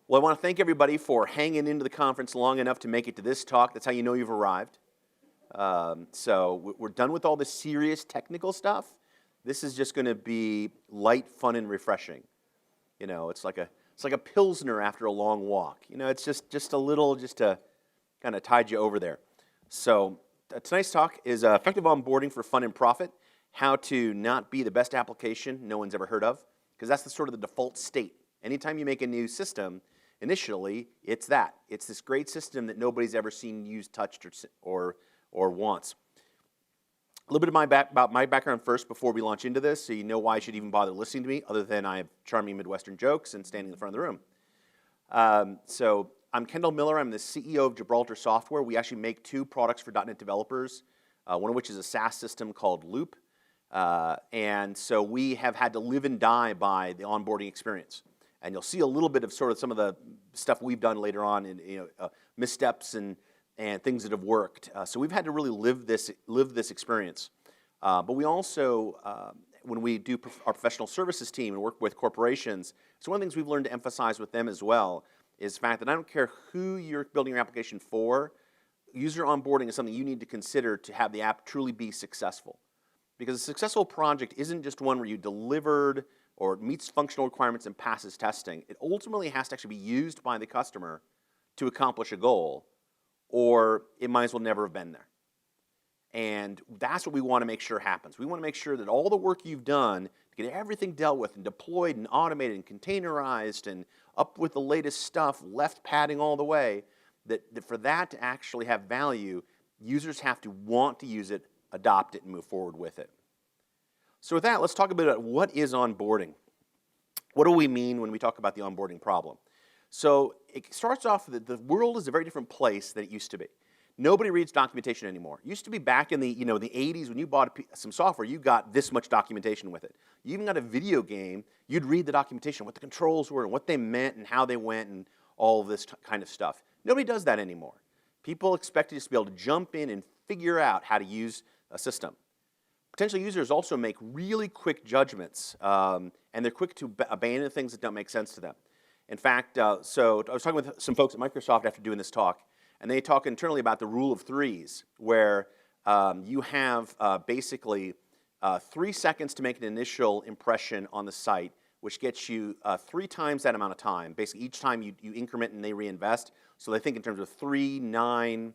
Well, I want to thank everybody for hanging into the conference long enough to make it to this talk. That's how you know you've arrived. So we're done with all the serious technical stuff. This is just going to be light, fun, and refreshing. You know, it's like a Pilsner after a long walk. You know, it's just a little, just to kind of tide you over there. So tonight's talk is effective onboarding for fun and profit, how to not be the best application no one's ever heard of, because that's the sort of the default state. Anytime you make a new system, initially, it's that. It's this great system that nobody's ever seen, used, touched, or wants. A little bit of about my background first before we launch into this, so you know why I should even bother listening to me, other than I have charming Midwestern jokes and standing in the front of the room. So I'm Kendall Miller. I'm the CEO of Gibraltar Software. We actually make two products for .NET developers, one of which is a SaaS system called Loop. And so we have had to live and die by the onboarding experience. And you'll see a little bit of sort of some of the stuff we've done later on, in missteps and things that have worked. So we've had to really live this experience. But we also, when we do our professional services team and work with corporations, so one of the things we've learned to emphasize with them as well is the fact that I don't care who you're building your application for, user onboarding is something you need to consider to have the app truly be successful. Because a successful project isn't just one where you delivered or meets functional requirements and passes testing. It ultimately has to actually be used by the customer to accomplish a goal, or it might as well never have been there. And that's what we want to make sure happens. We want to make sure that all the work you've done to get everything dealt with and deployed and automated and containerized and up with the latest stuff, left padding all the way, that for that to actually have value, users have to want to use it, adopt it, and move forward with it. So with that, let's talk a bit about what is onboarding. What do we mean when we talk about the onboarding problem? So it starts off that the world is a very different place than it used to be. Nobody reads documentation anymore. It used to be back in the, the 80s when you bought some software, you got this much documentation with it. You even got a video game, you'd read the documentation, what the controls were, and what they meant, and how they went, and all of this kind of stuff. Nobody does that anymore. People expect you to be able to jump in and figure out how to use a system. Potential users also make really quick judgments, and they're quick to abandon things that don't make sense to them. In fact, so I was talking with some folks at Microsoft after doing this talk, and they talk internally about the rule of threes, where you have basically 3 seconds to make an initial impression on the site, which gets you 3 times that amount of time. Basically, each time you increment and they reinvest. So they think in terms of 3, 9,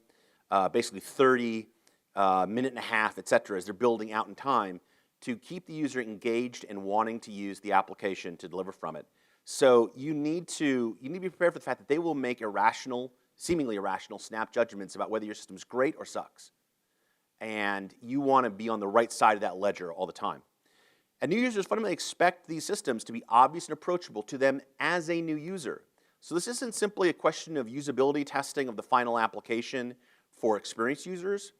basically 30, minute and a half, et cetera, as they're building out in time to keep the user engaged and wanting to use the application to deliver from it. So you need to be prepared for the fact that they will make irrational, seemingly irrational, snap judgments about whether your system's great or sucks. And you want to be on the right side of that ledger all the time. And new users fundamentally expect these systems to be obvious and approachable to them as a new user. So this isn't simply a question of usability testing of the final application for experienced users,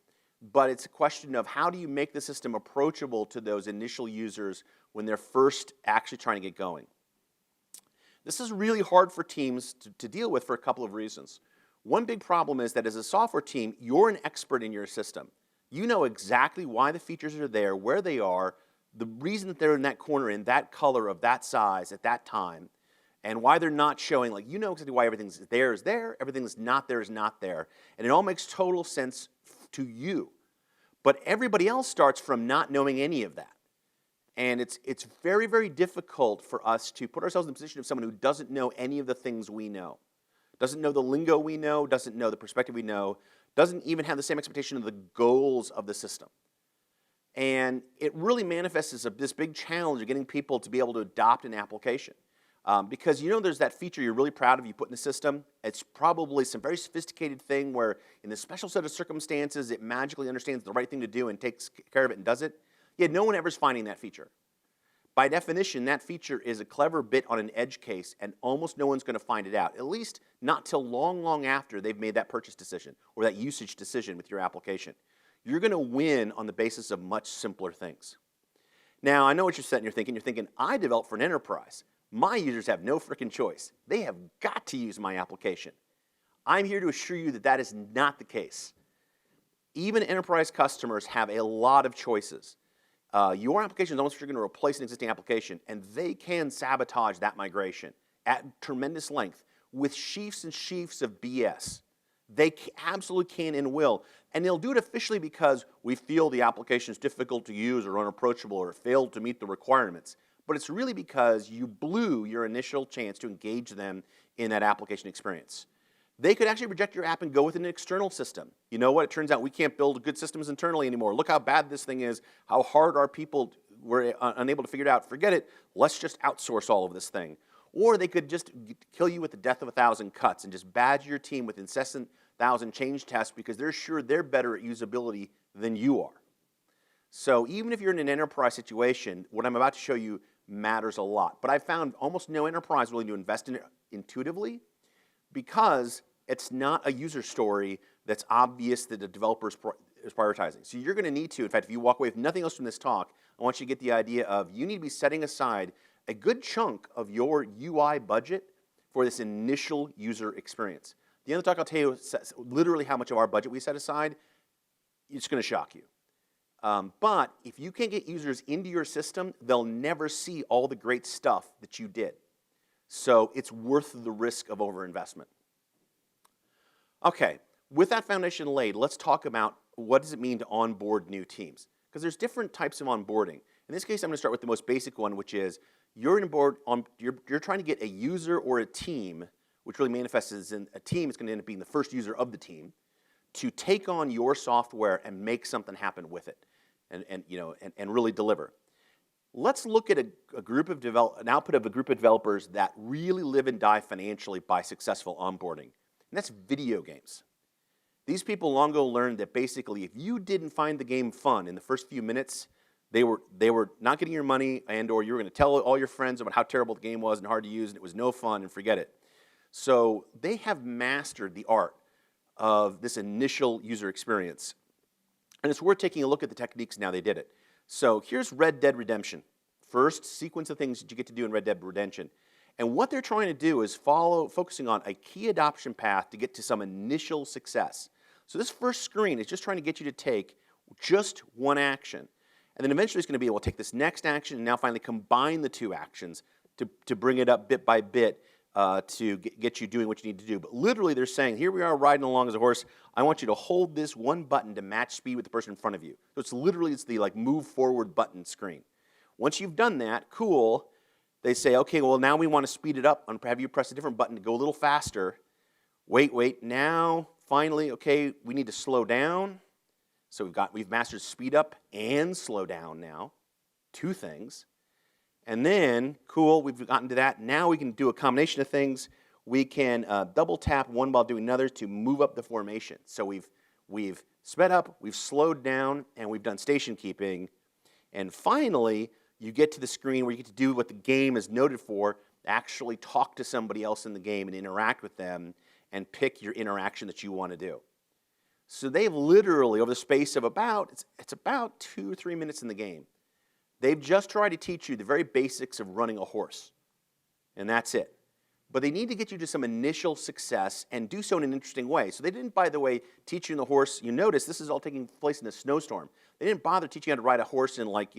but it's a question of how do you make the system approachable to those initial users when they're first actually trying to get going. This is really hard for teams to deal with for a couple of reasons. One big problem is that as a software team, you're an expert in your system. You know exactly why the features are there, where they are, the reason that they're in that corner, in that color, of that size, at that time, and why they're not showing, like, you know exactly why everything's there is there, everything that's not there is not there. And it all makes total sense to you. But everybody else starts from not knowing any of that. And it's very, very difficult for us to put ourselves in the position of someone who doesn't know any of the things we know. Doesn't know the lingo we know, doesn't know the perspective we know, doesn't even have the same expectation of the goals of the system. And it really manifests as this big challenge of getting people to be able to adopt an application. Because there's that feature you're really proud of you put in the system. It's probably some very sophisticated thing where in this special set of circumstances it magically understands the right thing to do and takes care of it and does it. Yet no one ever's finding that feature. By definition, that feature is a clever bit on an edge case and almost no one's going to find it out, at least not till long, long after they've made that purchase decision or that usage decision with your application. You're going to win on the basis of much simpler things. Now, I know what you're saying. You're thinking, I develop for an enterprise. My users have no freaking choice. They have got to use my application. I'm here to assure you that that is not the case. Even enterprise customers have a lot of choices. Your application is almost going to replace an existing application, and they can sabotage that migration at tremendous length with sheafs and sheafs of BS. They absolutely can and will. And they'll do it officially because we feel the application is difficult to use or unapproachable or failed to meet the requirements. But it's really because you blew your initial chance to engage them in that application experience. They could actually reject your app and go with an external system. You know what? It turns out we can't build good systems internally anymore. Look how bad this thing is, how hard our people were unable to figure it out. Forget it. Let's just outsource all of this thing. Or they could just kill you with the death of 1,000 cuts and just badger your team with incessant 1,000 change tests because they're sure they're better at usability than you are. So even if you're in an enterprise situation, what I'm about to show you matters a lot. But I've found almost no enterprise willing to invest in it intuitively because it's not a user story that's obvious that the developer is prioritizing. So you're going to need to, in fact, if you walk away with nothing else from this talk, I want you to get the idea of you need to be setting aside a good chunk of your UI budget for this initial user experience. At the end of the talk, I'll tell you literally how much of our budget we set aside. It's going to shock you. But if you can't get users into your system, they'll never see all the great stuff that you did. So it's worth the risk of overinvestment. Okay, with that foundation laid, let's talk about what does it mean to onboard new teams. Because there's different types of onboarding. In this case, I'm going to start with the most basic one, which is you're trying to get a user or a team, which really manifests as in a team is going to end up being the first user of the team, to take on your software and make something happen with it, and really deliver. Let's look at an output of a group of developers that really live and die financially by successful onboarding, and that's video games. These people long ago learned that basically if you didn't find the game fun in the first few minutes, they were not getting your money and or you were going to tell all your friends about how terrible the game was and hard to use and it was no fun and forget it. So they have mastered the art of this initial user experience. And it's worth taking a look at the techniques now they did it. So here's Red Dead Redemption. First sequence of things that you get to do in Red Dead Redemption. And what they're trying to do is focusing on a key adoption path to get to some initial success. So this first screen is just trying to get you to take just one action. And then eventually it's going to be able to take this next action and now finally combine the two actions to bring it up bit by bit to get you doing what you need to do. But literally they're saying, here we are riding along as a horse. I want you to hold this one button to match speed with the person in front of you. So it's the like move forward button screen. Once you've done that, cool, they say, okay, well now we want to speed it up and have you press a different button to go a little faster. Wait, now finally, okay, we need to slow down. So we've mastered speed up and slow down now, two things. And then, cool, we've gotten to that. Now we can do a combination of things. We can double tap one while doing another to move up the formation. So we've sped up, we've slowed down, and we've done station keeping. And finally, you get to the screen where you get to do what the game is noted for, actually talk to somebody else in the game and interact with them and pick your interaction that you want to do. So they've literally, over the space of it's about 2 or 3 minutes in the game, they've just tried to teach you the very basics of running a horse. And that's it. But they need to get you to some initial success and do so in an interesting way. So they didn't, by the way, teach you the horse. You notice this is all taking place in a snowstorm. They didn't bother teaching you how to ride a horse in like,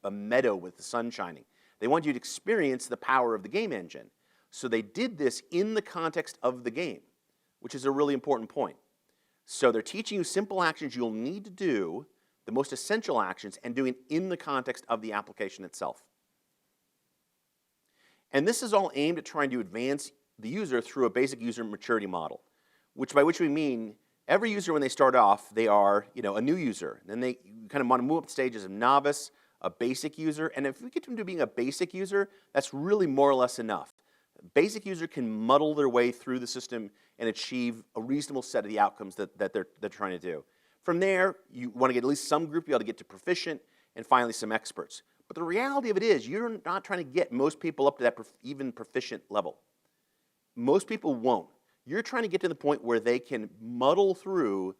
a meadow with the sun shining. They wanted you to experience the power of the game engine. So they did this in the context of the game, which is a really important point. So they're teaching you simple actions you'll need to do, the most essential actions, and doing it in the context of the application itself. And this is all aimed at trying to advance the user through a basic user maturity model, by which we mean every user when they start off, they are a new user. And then they kind of want to move up the stages of novice, a basic user, and if we get them to being a basic user, that's really more or less enough. A basic user can muddle their way through the system and achieve a reasonable set of the outcomes that they're trying to do. From there, you want to get at least some group, you ought to get to proficient, and finally some experts. But the reality of it is, you're not trying to get most people up to that even proficient level. Most people won't. You're trying to get to the point where they can muddle through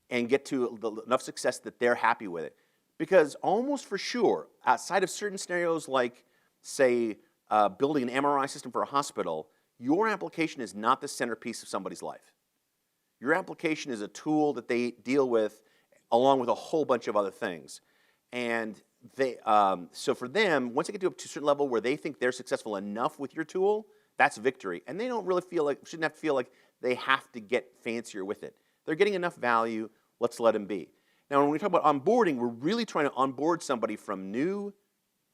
and get to enough success that they're happy with it. Because almost for sure, outside of certain scenarios like, say, building an MRI system for a hospital, your application is not the centerpiece of somebody's life. Your application is a tool that they deal with along with a whole bunch of other things. And so for them, once they get to a certain level where they think they're successful enough with your tool, that's victory. And they don't really shouldn't have to feel like they have to get fancier with it. They're getting enough value, let's let them be. Now, when we talk about onboarding, we're really trying to onboard somebody from new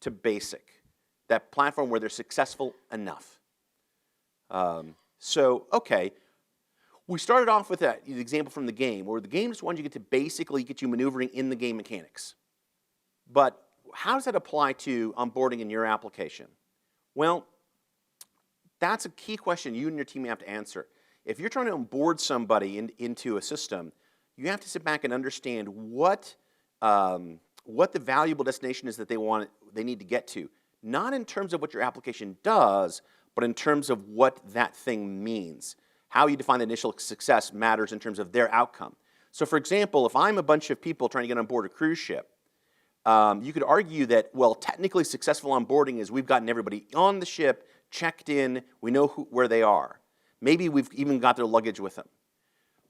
to basic, that platform where they're successful enough. Okay, we started off with that example from the game, where the game is one you get to basically get you maneuvering in the game mechanics. But how does that apply to onboarding in your application? Well, that's a key question you and your team have to answer. If you're trying to onboard somebody into a system, you have to sit back and understand what the valuable destination is that they need to get to. Not in terms of what your application does, but in terms of what that thing means. How you define the initial success matters in terms of their outcome. So for example, if I'm a bunch of people trying to get on board a cruise ship, you could argue that, well, technically successful onboarding is we've gotten everybody on the ship, checked in, we know where they are. Maybe we've even got their luggage with them.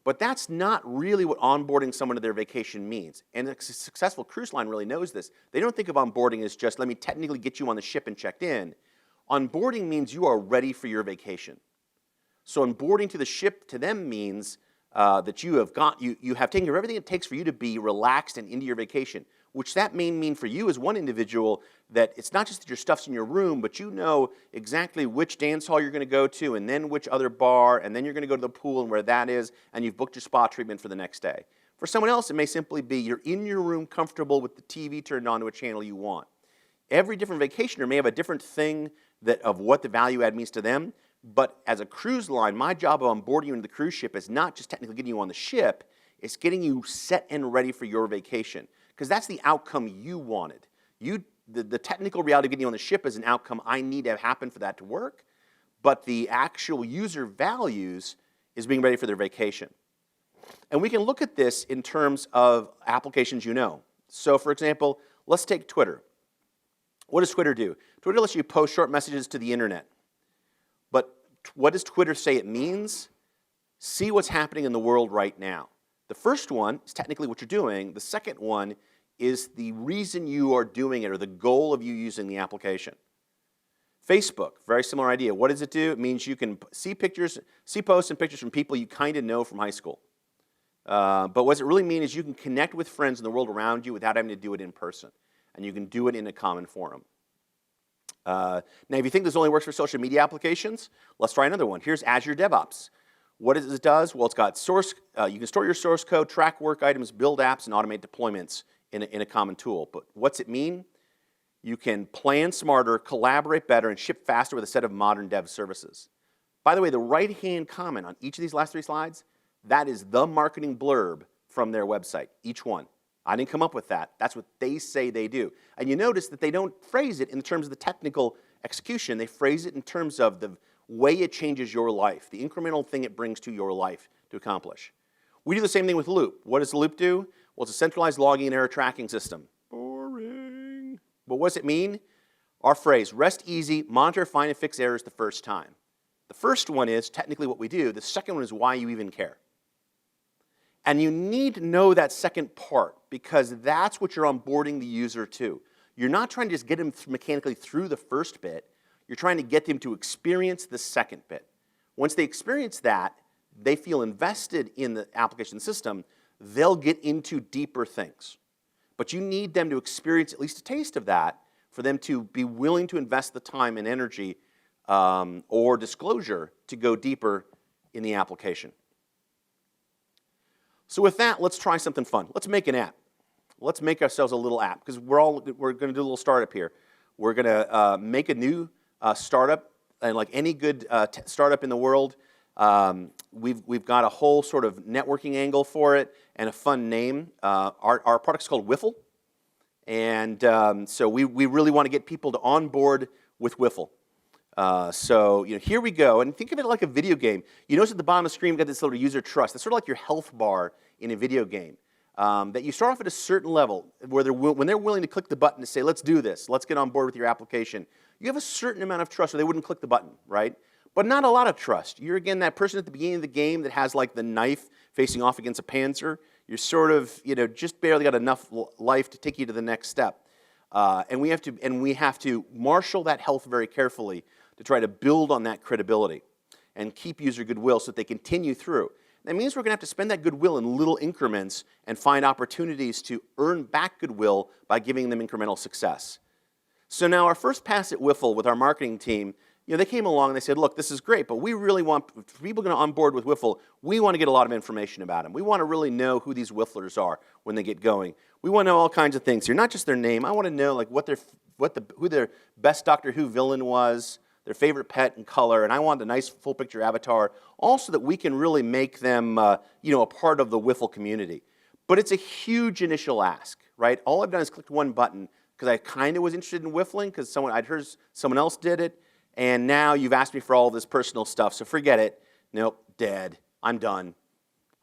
But that's not really what onboarding someone to their vacation means. And a successful cruise line really knows this. They don't think of onboarding as just, let me technically get you on the ship and checked in. Onboarding means you are ready for your vacation. So onboarding to the ship to them means that you have taken care of everything it takes for you to be relaxed and into your vacation, which that may mean for you as one individual that it's not just that your stuff's in your room, but you know exactly which dance hall you're going to go to, and then which other bar, and then you're going to go to the pool and where that is, and you've booked your spa treatment for the next day. For someone else, it may simply be you're in your room comfortable with the TV turned on to a channel you want. Every different vacationer may have a different thing of what the value add means to them, but as a cruise line, my job of onboarding you into the cruise ship is not just technically getting you on the ship, it's getting you set and ready for your vacation. Because that's the outcome you wanted. The technical reality of getting you on the ship is an outcome I need to have happen for that to work, but the actual user values is being ready for their vacation. And we can look at this in terms of applications you know. So for example, let's take Twitter. What does Twitter do? Twitter lets you post short messages to the internet. But what does Twitter say it means? See what's happening in the world right now. The first one is technically what you're doing. The second one is the reason you are doing it or the goal of you using the application. Facebook, very similar idea. What does it do? It means you can see posts and pictures from people you kind of know from high school. But what does it really mean is you can connect with friends in the world around you without having to do it in person. And you can do it in a common forum. Now, if you think this only works for social media applications, let's try another one. Here's Azure DevOps. What it does? Well, it's got you can store your source code, track work items, build apps, and automate deployments in a common tool. But what's it mean? You can plan smarter, collaborate better, and ship faster with a set of modern dev services. By the way, the right-hand comment on each of these last 3 slides, that is the marketing blurb from their website, each one. I didn't come up with that. That's what they say they do. And you notice that they don't phrase it in terms of the technical execution. They phrase it in terms of the way it changes your life, the incremental thing it brings to your life to accomplish. We do the same thing with Loop. What does Loop do? Well, it's a centralized logging and error tracking system. Boring. But what does it mean? Our phrase, rest easy, monitor, find, and fix errors the first time. The first one is technically what we do. The second one is why you even care. And you need to know that second part because that's what you're onboarding the user to. You're not trying to just get them mechanically through the first bit. You're trying to get them to experience the second bit. Once they experience that, they feel invested in the application system, they'll get into deeper things. But you need them to experience at least a taste of that for them to be willing to invest the time and energy or disclosure to go deeper in the application. So with that, let's try something fun. Let's make an app. Let's make ourselves a little app because we're going to do a little startup here. We're going to make a new startup, and like any good startup in the world, we've got a whole sort of networking angle for it and a fun name. Our product's called Wiffle, and so we really want to get people to onboard with Wiffle. So here we go, and think of it like a video game. You notice at the bottom of the screen we've got this little user trust. That's sort of like your health bar in a video game. That you start off at a certain level where when they're willing to click the button to say, let's do this, let's get on board with your application, you have a certain amount of trust or they wouldn't click the button, right? But not a lot of trust. You're, again, that person at the beginning of the game that has like the knife facing off against a panzer. You're sort of, just barely got enough life to take you to the next step. And we have to marshal that health very carefully to try to build on that credibility and keep user goodwill so that they continue through. That means we're going to have to spend that goodwill in little increments and find opportunities to earn back goodwill by giving them incremental success. So now our first pass at Wiffle with our marketing team, they came along and they said, look, this is great, but we really want, for people going to onboard with Wiffle, we want to get a lot of information about them. We want to really know who these Wifflers are when they get going. We want to know all kinds of things here, not just their name. I want to know like who their best Doctor Who villain was, their favorite pet and color, and I want a nice full picture avatar, also that we can really make them a part of the Wiffle community. But it's a huge initial ask, right? All I've done is clicked one button because I kind of was interested in whiffling because I'd heard someone else did it, and now you've asked me for all this personal stuff, so forget it. Nope, dead. I'm done.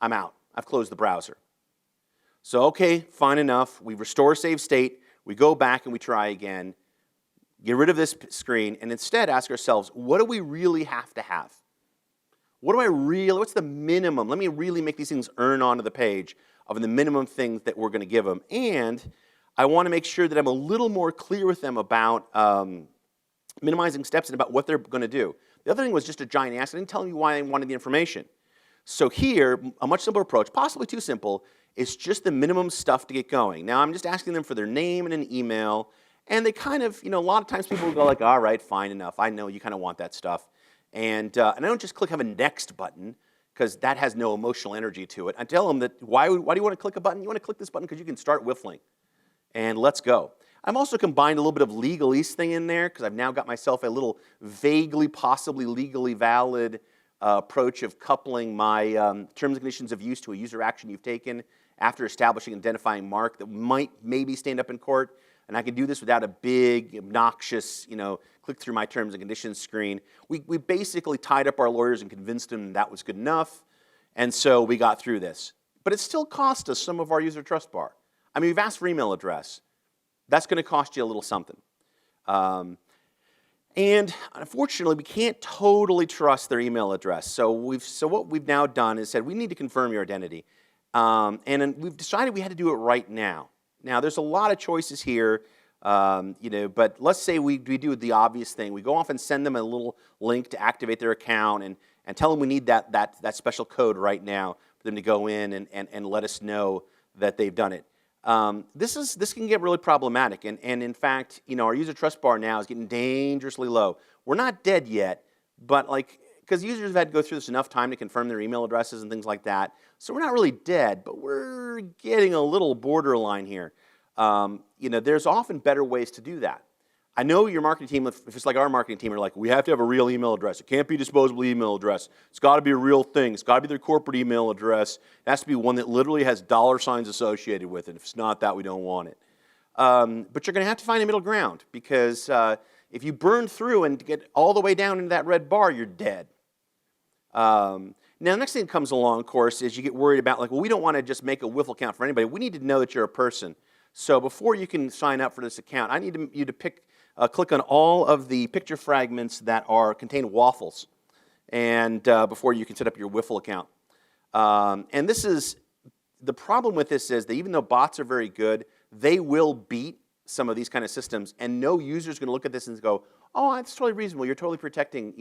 I'm out. I've closed the browser. So okay, fine enough. We restore save state. We go back and we try again. Get rid of this screen and instead ask ourselves, what do we really have to have? What's the minimum? Let me really make these things earn onto the page of the minimum things that we're going to give them. And I want to make sure that I'm a little more clear with them about minimizing steps and about what they're going to do. The other thing was just a giant ask. I didn't tell them why I wanted the information. So here, a much simpler approach, possibly too simple, is just the minimum stuff to get going. Now, I'm just asking them for their name and an email, and they kind of, a lot of times people will go like, all right, fine enough. I know you kind of want that stuff. And I don't just click have a next button, because that has no emotional energy to it. I tell them that, why do you want to click a button? You want to click this button because you can start whiffling. And let's go. I've also combined a little bit of legalese thing in there, because I've now got myself a little vaguely, possibly legally valid approach of coupling my terms and conditions of use to a user action you've taken after establishing and identifying mark that might maybe stand up in court. And I can do this without a big, obnoxious, click through my terms and conditions screen. We basically tied up our lawyers and convinced them that was good enough. And so we got through this. But it still cost us some of our user trust bar. I mean, we've asked for email address. That's going to cost you a little something. And unfortunately, we can't totally trust their email address. So what we've now done is said, we need to confirm your identity. And we've decided we had to do it right now. Now, there's a lot of choices here, but let's say we do the obvious thing. We go off and send them a little link to activate their account and tell them we need that special code right now for them to go in and let us know that they've done it. This can get really problematic, and in fact, our user trust bar now is getting dangerously low. We're not dead yet, but because users have had to go through this enough time to confirm their email addresses and things like that, so we're not really dead, but we're getting a little borderline here. There's often better ways to do that. I know your marketing team, if it's like our marketing team, are like, we have to have a real email address. It can't be a disposable email address. It's got to be a real thing. It's got to be their corporate email address. It has to be one that literally has $ associated with it. If it's not that, we don't want it. But you're going to have to find a middle ground, because if you burn through and get all the way down into that red bar, you're dead. Now, the next thing that comes along, of course, is you get worried about, we don't want to just make a Wiffle account for anybody. We need to know that you're a person. So before you can sign up for this account, I need you to click on all of the picture fragments that contain waffles, and before you can set up your Wiffle account. And the problem with this is that even though bots are very good, they will beat some of these kind of systems, and no user is going to look at this and go, oh, that's totally reasonable. You're totally protecting,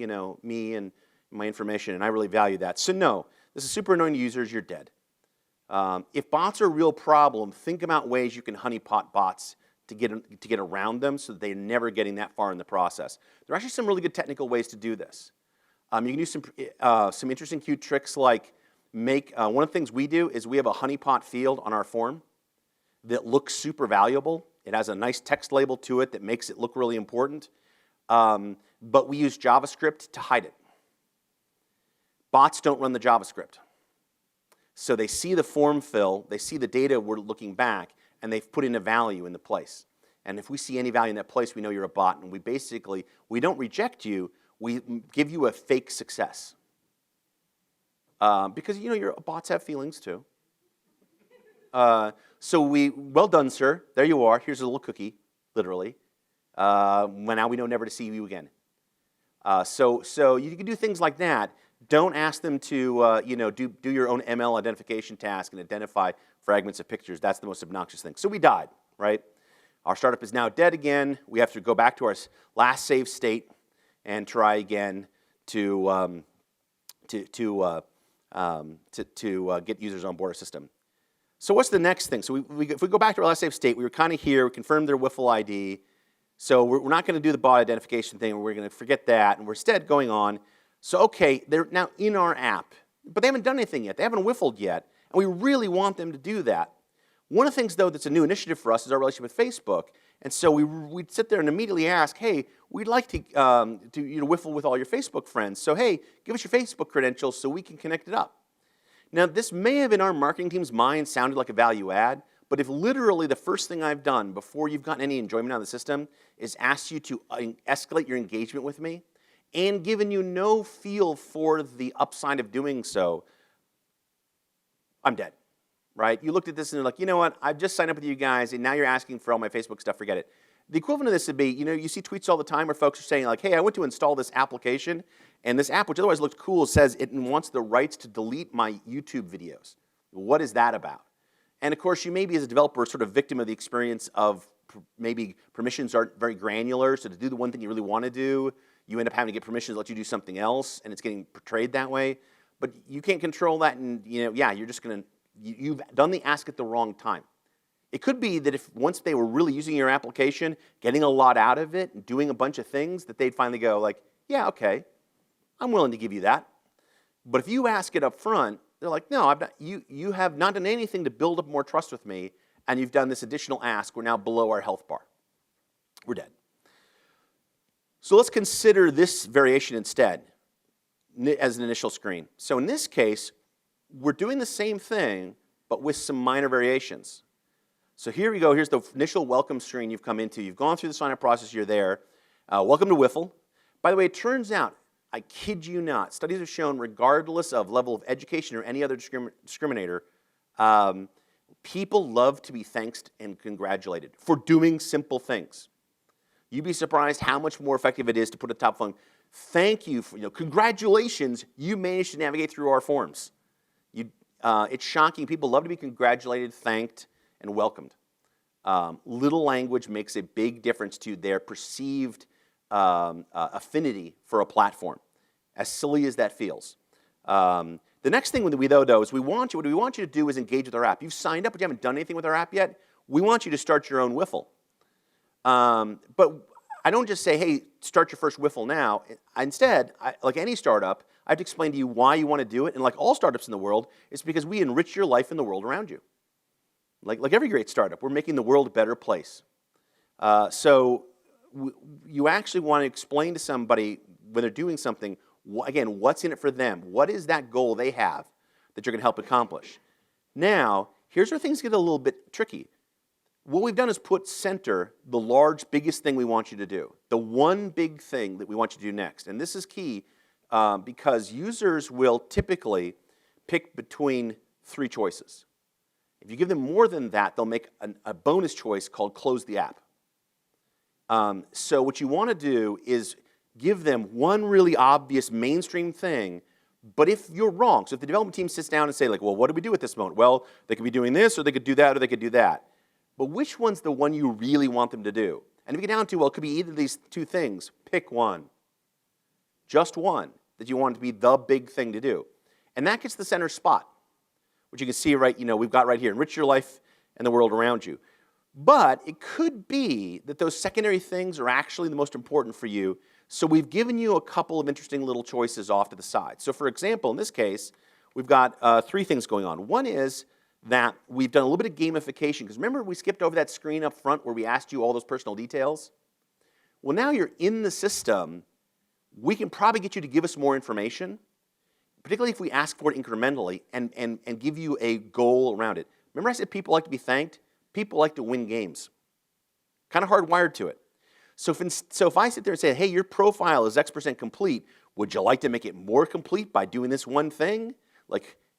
me and my information, and I really value that. So no, this is super annoying to users. You're dead. If bots are a real problem, think about ways you can honeypot bots to get around them so that they're never getting that far in the process. There are actually some really good technical ways to do this. You can do some interesting, cute tricks like one of the things we do is we have a honeypot field on our form that looks super valuable. It has a nice text label to it that makes it look really important, but we use JavaScript to hide it. Bots don't run the JavaScript. So they see the form fill, they see the data we're looking back, and they've put in a value in the place. And if we see any value in that place, we know you're a bot, and we don't reject you, we give you a fake success. Because your bots have feelings too. So well done, sir. There you are. Here's a little cookie, literally. Now we know never to see you again. So you can do things like that. Don't ask them to do your own ML identification task and identify fragments of pictures. That's the most obnoxious thing. So we died, right? Our startup is now dead again. We have to go back to our last save state and try again to get users on board our system. So what's the next thing? So if we go back to our last safe state, we were kind of here, we confirmed their Wiffle ID. So we're not going to do the bot identification thing. We're going to forget that, and we're instead going on. So okay, they're now in our app, but they haven't done anything yet. They haven't Wiffled yet, and we really want them to do that. One of the things, though, that's a new initiative for us is our relationship with Facebook. And so we'd sit there and immediately ask, hey, we'd like to Wiffle with all your Facebook friends. So hey, give us your Facebook credentials so we can connect it up. Now, this may have in our marketing team's mind sounded like a value add, but if literally the first thing I've done before you've gotten any enjoyment out of the system is asked you to escalate your engagement with me and given you no feel for the upside of doing so, I'm dead. Right? You looked at this and you're like, you know what, I've just signed up with you guys and now you're asking for all my Facebook stuff, forget it. The equivalent of this would be, you see tweets all the time where folks are saying like, hey, I went to install this application and this app, which otherwise looked cool, says it wants the rights to delete my YouTube videos. What is that about? And of course, you may be as a developer sort of victim of the experience of maybe permissions aren't very granular, so to do the one thing you really want to do, you end up having to get permissions to let you do something else and it's getting portrayed that way. But you can't control that and you're just going to, you've done the ask at the wrong time. It could be that if once they were really using your application, getting a lot out of it, and doing a bunch of things, that they'd finally go like, yeah, okay, I'm willing to give you that. But if you ask it up front, they're like, no, you have not done anything to build up more trust with me, and you've done this additional ask. We're now below our health bar. We're dead. So let's consider this variation instead as an initial screen. So in this case, we're doing the same thing, but with some minor variations. So here we go. Here's the initial welcome screen you've come into. You've gone through the sign-up process. You're there. Welcome to Wiffle. By the way, it turns out, I kid you not, studies have shown regardless of level of education or any other discriminator, people love to be thanked and congratulated for doing simple things. You'd be surprised how much more effective it is to put a top phone. Thank you for, congratulations, you managed to navigate through our forms. It's shocking. People love to be congratulated, thanked, and welcomed. Little language makes a big difference to their perceived affinity for a platform, as silly as that feels. The next thing that we though is what we want you to do is engage with our app. You've signed up, but you haven't done anything with our app yet. We want you to start your own Wiffle. But I don't just say, hey, start your first Wiffle now. Instead, like any startup, I have to explain to you why you want to do it. And like all startups in the world, it's because we enrich your life and the world around you. Like every great startup, we're making the world a better place. So you actually want to explain to somebody when they're doing something, again, what's in it for them? What is that goal they have that you're going to help accomplish? Now, here's where things get a little bit tricky. What we've done is put center the biggest thing we want you to do, the one big thing that we want you to do next. And this is key because users will typically pick between 3 choices. If you give them more than that, they'll make a bonus choice called close the app. So what you want to do is give them one really obvious mainstream thing, but if you're wrong, so if the development team sits down and say like, well, what do we do at this moment? Well, they could be doing this, or they could do that, or they could do that. But which one's the one you really want them to do? And if you get down to, well, it could be either of these 2 things, pick one. Just one that you want to be the big thing to do. And that gets the center spot, which you can see we've got right here, enrich your life and the world around you. But it could be that those secondary things are actually the most important for you, so we've given you a couple of interesting little choices off to the side. So for example, in this case, we've got 3 things going on. One is that we've done a little bit of gamification, because remember we skipped over that screen up front where we asked you all those personal details? Well, now you're in the system, we can probably get you to give us more information, particularly if we ask for it incrementally and give you a goal around it. Remember I said people like to be thanked? People like to win games. Kind of hardwired to it. So if I sit there and say, hey, your profile is X% complete, would you like to make it more complete by doing this one thing?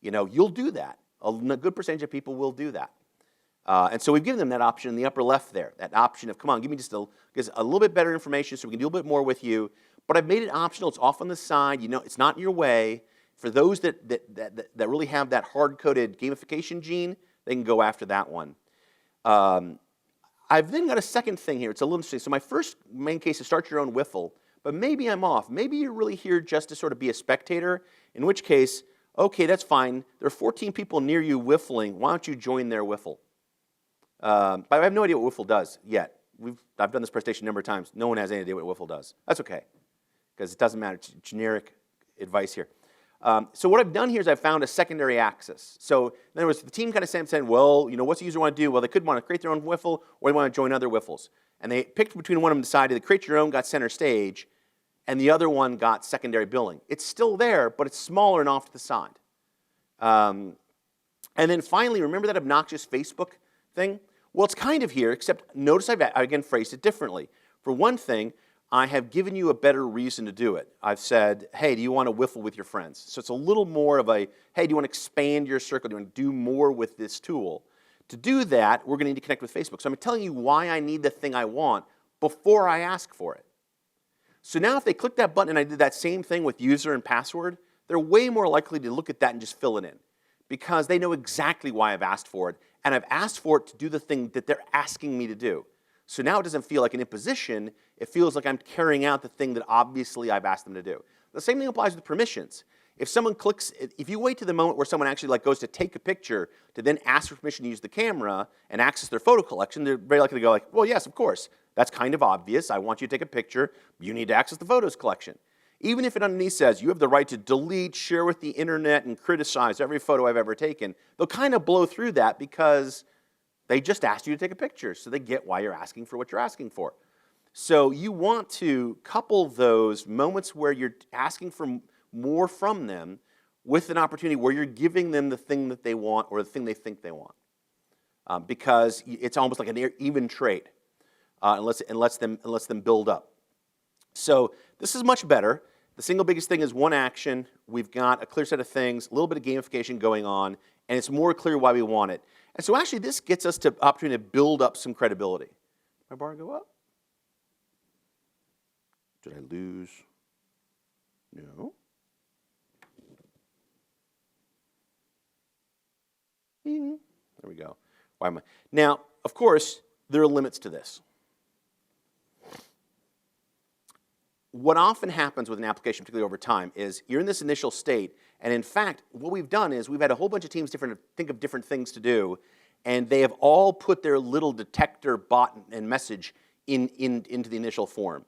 You'll do that. A good percentage of people will do that. And so we've given them that option in the upper left there, that option of, come on, give me just a little bit better information so we can do a little bit more with you. But I've made it optional. It's off on the side. It's not in your way. For those that really have that hard-coded gamification gene, they can go after that one. I've then got a second thing here. It's a little interesting. So my first main case is start your own Wiffle. but maybe I'm off. Maybe you're really here just to sort of be a spectator, in which case, okay, that's fine. There are 14 people near you whiffling. Why don't you join their whiffle? But I have no idea what whiffle does yet. I've done this presentation a number of times. No one has any idea what whiffle does. That's okay, because it doesn't matter. It's generic advice here. So what I've done here is I've found a secondary axis. So in other words, the team kind of said, well, what's the user want to do? Well, they could want to create their own whiffle, or they want to join other whiffles. And they picked between one of them, decided that create your own got center stage, and the other one got secondary billing. It's still there, but it's smaller and off to the side. And then finally, remember that obnoxious Facebook thing? Well, it's kind of here, except notice I've again phrased it differently. For one thing, I have given you a better reason to do it. I've said, hey, do you want to whiffle with your friends? So it's a little more of a, hey, do you want to expand your circle? Do you want to do more with this tool? To do that, we're going to need to connect with Facebook. So I'm telling you why I need the thing I want before I ask for it. So now if they click that button and I did that same thing with user and password, they're way more likely to look at that and just fill it in, because they know exactly why I've asked for it, and I've asked for it to do the thing that they're asking me to do. So now it doesn't feel like an imposition, it feels like I'm carrying out the thing that obviously I've asked them to do. The same thing applies with permissions. If someone clicks, if you wait to the moment where someone actually goes to take a picture to then ask for permission to use the camera and access their photo collection, they're very likely to go like, well, yes, of course. That's kind of obvious. I want you to take a picture. You need to access the photos collection. Even if it underneath says you have the right to delete, share with the internet, and criticize every photo I've ever taken, they'll kind of blow through that because they just asked you to take a picture, so they get why you're asking for what you're asking for. So you want to couple those moments where you're asking for more from them with an opportunity where you're giving them the thing that they want or the thing they think they want. Because it's almost like an even trade. And lets them build up. So this is much better. The single biggest thing is one action. We've got a clear set of things, a little bit of gamification going on, and it's more clear why we want it. And so actually this gets us to opportunity to build up some credibility. Did my bar go up? Did I lose? No. There we go. Why am I? Now, of course, there are limits to this. What often happens with an application, particularly over time, is you're in this initial state, and in fact, what we've done is we've had a whole bunch of teams think of different things to do, and they have all put their little detector bot and message into the initial form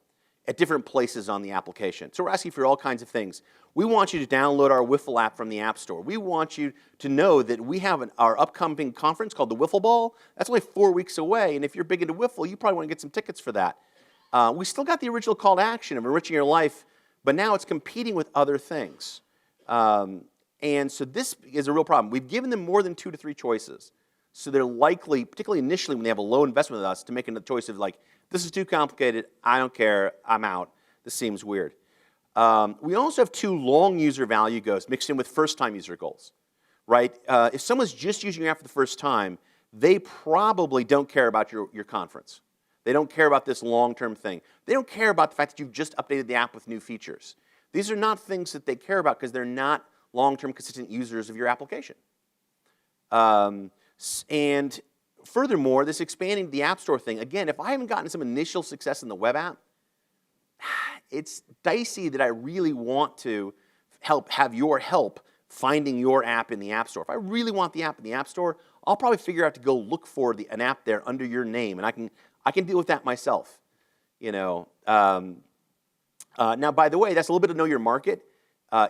at different places on the application. So we're asking for all kinds of things. We want you to download our Wiffle app from the App Store. We want you to know that we have our upcoming conference called the Wiffle Ball. That's only 4 weeks away, and if you're big into Wiffle, you probably want to get some tickets for that. We still got the original call to action of enriching your life, but now it's competing with other things. And so this is a real problem. We've given them more than 2 to 3 choices. So they're likely, particularly initially when they have a low investment with us, to make a choice of like, this is too complicated, I don't care, I'm out, this seems weird. We also have 2 long user value goals mixed in with first-time user goals, right? If someone's just using your app for the first time, they probably don't care about your conference. They don't care about this long-term thing. They don't care about the fact that you've just updated the app with new features. These are not things that they care about because they're not long-term consistent users of your application. And furthermore, this expanding the App Store thing, again, if I haven't gotten some initial success in the web app, it's dicey that I really want to have your help finding your app in the App Store. If I really want the app in the App Store, I'll probably figure out to go look for an app there under your name, and I can deal with that myself. Now, by the way, that's a little bit of know your market.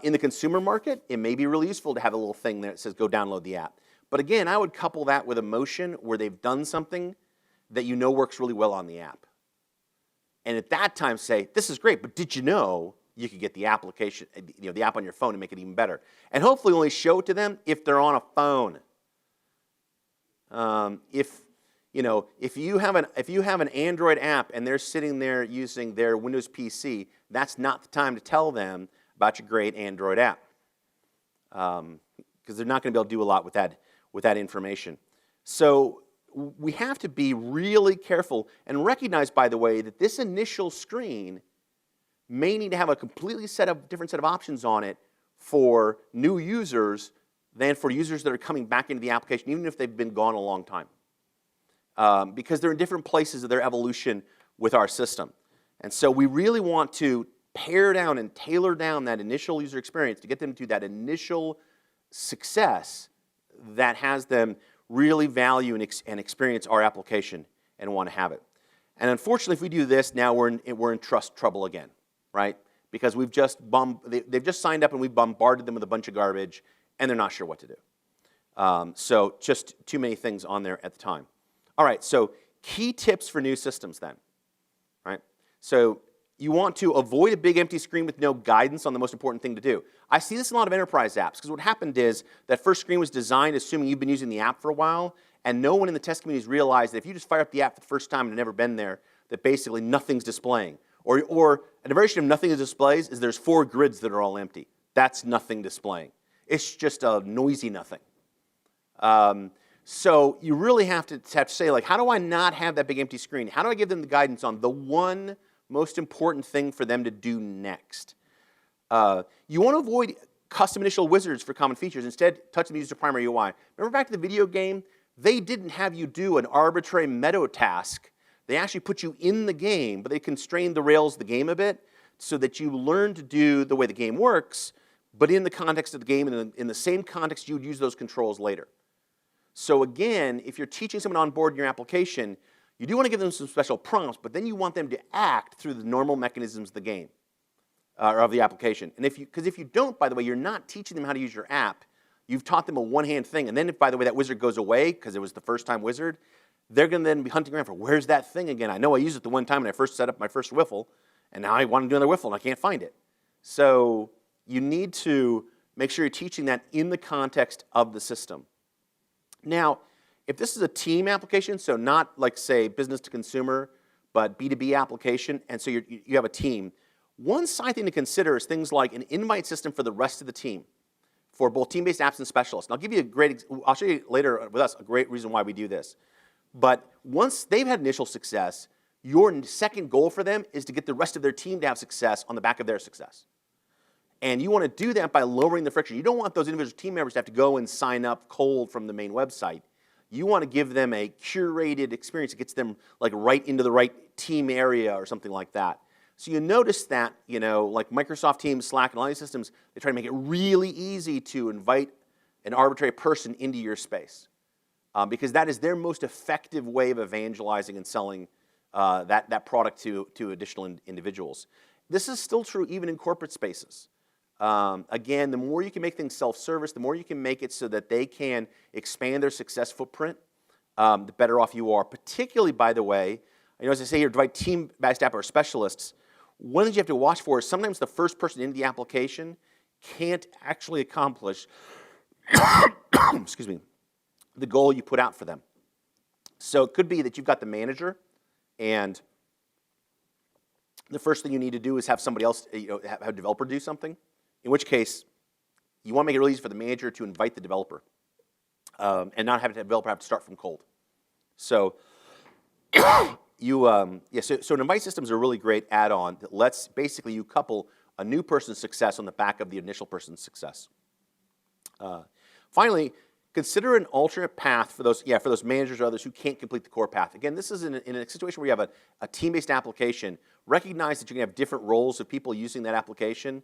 In the consumer market, it may be really useful to have a little thing there that says go download the app. But again, I would couple that with emotion where they've done something that you know works really well on the app. And at that time say, this is great, but did you know you could get the application, the app on your phone and make it even better? And hopefully only show it to them if they're on a phone. If you have an Android app and they're sitting there using their Windows PC, that's not the time to tell them about your great Android app, because they're not going to be able to do a lot with that information. So we have to be really careful and recognize, by the way, that this initial screen may need to have a completely different set of options on it for new users than for users that are coming back into the application, even if they've been gone a long time. Because they're in different places of their evolution with our system. And so we really want to pare down and tailor down that initial user experience to get them to that initial success that has them really value and experience our application and want to have it. And unfortunately, if we do this, now we're in trust trouble again, right? Because they've just signed up and we've bombarded them with a bunch of garbage, and they're not sure what to do. So just too many things on there at the time. All right, so key tips for new systems then, right? So you want to avoid a big empty screen with no guidance on the most important thing to do. I see this in a lot of enterprise apps, because what happened is that first screen was designed assuming you've been using the app for a while, and no one in the test community has realized that if you just fire up the app for the first time and have never been there, that basically nothing's displaying. Or a version of nothing that displays is there's 4 grids that are all empty. That's nothing displaying. It's just a noisy nothing. So you really have to say, like, how do I not have that big empty screen? How do I give them the guidance on the one most important thing for them to do next? You want to avoid custom initial wizards for common features. Instead, touch them use the primary UI. Remember back to the video game? They didn't have you do an arbitrary meta task. They actually put you in the game, but they constrained the rails of the game a bit so that you learn to do the way the game works, but in the context of the game and in the same context you would use those controls later. So again, if you're teaching someone on board in your application, you do want to give them some special prompts, but then you want them to act through the normal mechanisms of the game, or of the application. And because if you don't, by the way, you're not teaching them how to use your app. You've taught them a one-hand thing, and then if, by the way, that wizard goes away because it was the first-time wizard, they're going to then be hunting around for, where's that thing again? I know I used it the one time when I first set up my first whiffle, and now I want to do another whiffle, and I can't find it. So you need to make sure you're teaching that in the context of the system. Now, if this is a team application, so not like, say, business to consumer, but B2B application, and so you have a team, one side thing to consider is things like an invite system for the rest of the team, for both team-based apps and specialists. And I'll give you I'll show you later with us a great reason why we do this. But once they've had initial success, your second goal for them is to get the rest of their team to have success on the back of their success. And you want to do that by lowering the friction. You don't want those individual team members to have to go and sign up cold from the main website. You want to give them a curated experience that gets them like right into the right team area or something like that. So you notice that, you know, like Microsoft Teams, Slack, and all these systems, they try to make it really easy to invite an arbitrary person into your space. Because that is their most effective way of evangelizing and selling that product to additional individuals. This is still true even in corporate spaces. Again, the more you can make things self-service, the more you can make it so that they can expand their success footprint, the better off you are. Particularly, by the way, you know, as I say here, invite team-based app or specialists. One of the things you have to watch for is sometimes the first person into the application can't actually accomplish excuse me, the goal you put out for them. So it could be that you've got the manager, and the first thing you need to do is have somebody else, you know, have a developer do something, in which case you want to make it really easy for the manager to invite the developer and not have the developer have to start from cold. So so an invite system is a really great add-on that lets basically you couple a new person's success on the back of the initial person's success. Finally, consider an alternate path for those managers or others who can't complete the core path. Again, this is in a situation where you have a team-based application. Recognize that you're going to have different roles of people using that application,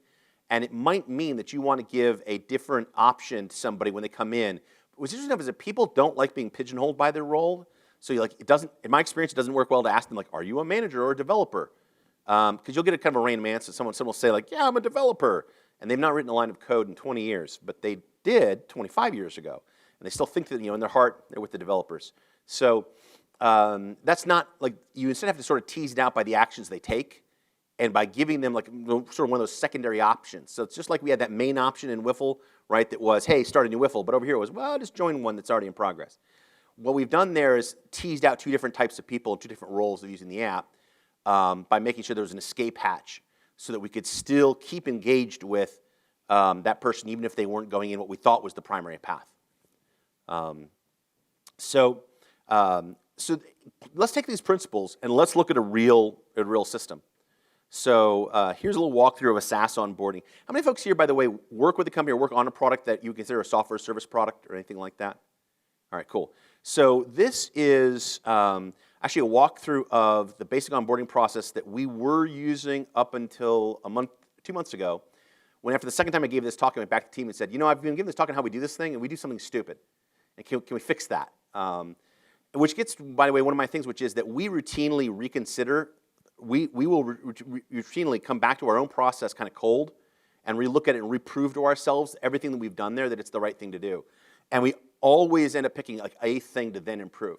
and it might mean that you want to give a different option to somebody when they come in. What's interesting is that people don't like being pigeonholed by their role. So it doesn't, in my experience, it doesn't work well to ask them, like, are you a manager or a developer? Because you'll get a kind of a random answer. Someone will say, like, yeah, I'm a developer. And they've not written a line of code in 20 years, but they did 25 years ago. And they still think that, you know, in their heart, they're with the developers. So that's not, like, you instead have to sort of tease it out by the actions they take and by giving them, like, sort of one of those secondary options. So it's just like we had that main option in Wiffle, right, that was, hey, start a new Wiffle. But over here it was, well, just join one that's already in progress. What we've done there is teased out 2 different types of people and 2 different roles of using the app by making sure there was an escape hatch so that we could still keep engaged with that person even if they weren't going in what we thought was the primary path. So let's take these principles and let's look at a real system. So here's a little walkthrough of a SaaS onboarding. How many folks here, by the way, work with a company or work on a product that you consider a software service product or anything like that? All right, cool. So this is, actually a walkthrough of the basic onboarding process that we were using up until 2 months ago, when after the second time I gave this talk, I went back to the team and said, I've been giving this talk on how we do this thing, and we do something stupid. And can we fix that? Which gets, by the way, one of my things, which is that we routinely reconsider. We will routinely come back to our own process kind of cold and relook at it and reprove to ourselves everything that we've done there that it's the right thing to do. And we always end up picking like a thing to then improve.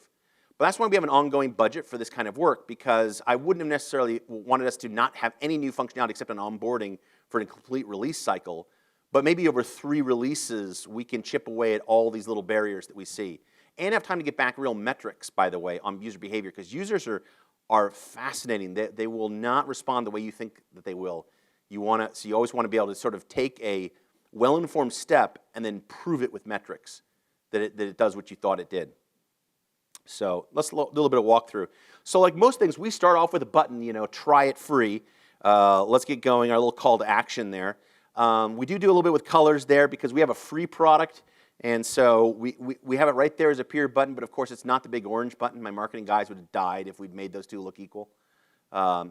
But that's why we have an ongoing budget for this kind of work, because I wouldn't have necessarily wanted us to not have any new functionality except an onboarding for a complete release cycle. But maybe over 3 releases, we can chip away at all these little barriers that we see. And have time to get back real metrics, by the way, on user behavior, because users are fascinating. They will not respond the way you think that they will. So you always want to be able to sort of take a well-informed step and then prove it with metrics that it does what you thought it did. So let's do a little bit of walkthrough. So like most things, we start off with a button, try it free. Let's get going, our little call to action there. We do a little bit with colors there because we have a free product. And so we have it right there as a peer button, but of course it's not the big orange button. My marketing guys would have died if we'd made those two look equal.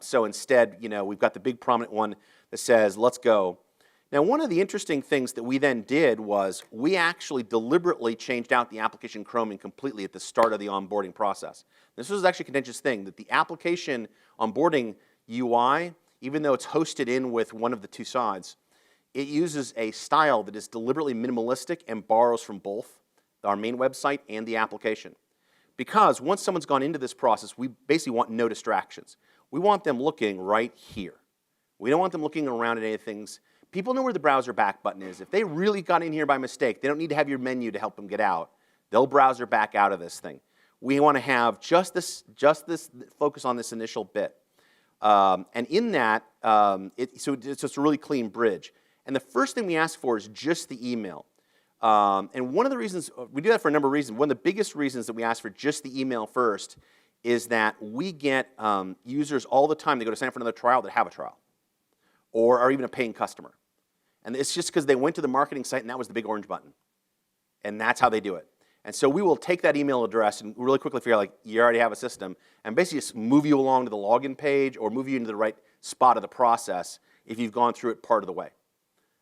So instead, we've got the big prominent one that says, let's go. Now, one of the interesting things that we then did was we actually deliberately changed out the application chroming completely at the start of the onboarding process. This was actually a contentious thing, that the application onboarding UI, even though it's hosted in with one of the two sides, it uses a style that is deliberately minimalistic and borrows from both our main website and the application. Because once someone's gone into this process, we basically want no distractions. We want them looking right here. We don't want them looking around at any things. People know where the browser back button is. If they really got in here by mistake, they don't need to have your menu to help them get out. They'll browser back out of this thing. We want to have just this focus on this initial bit. And in that, so it's a really clean bridge. And the first thing we ask for is just the email. And one of the reasons, we do that for a number of reasons. One of the biggest reasons that we ask for just the email first is that we get users all the time that go to sign up for another trial that have a trial or are even a paying customer. And it's just because they went to the marketing site and that was the big orange button. And that's how they do it. And so we will take that email address and really quickly figure out, like, you already have a system, and basically just move you along to the login page or move you into the right spot of the process if you've gone through it part of the way.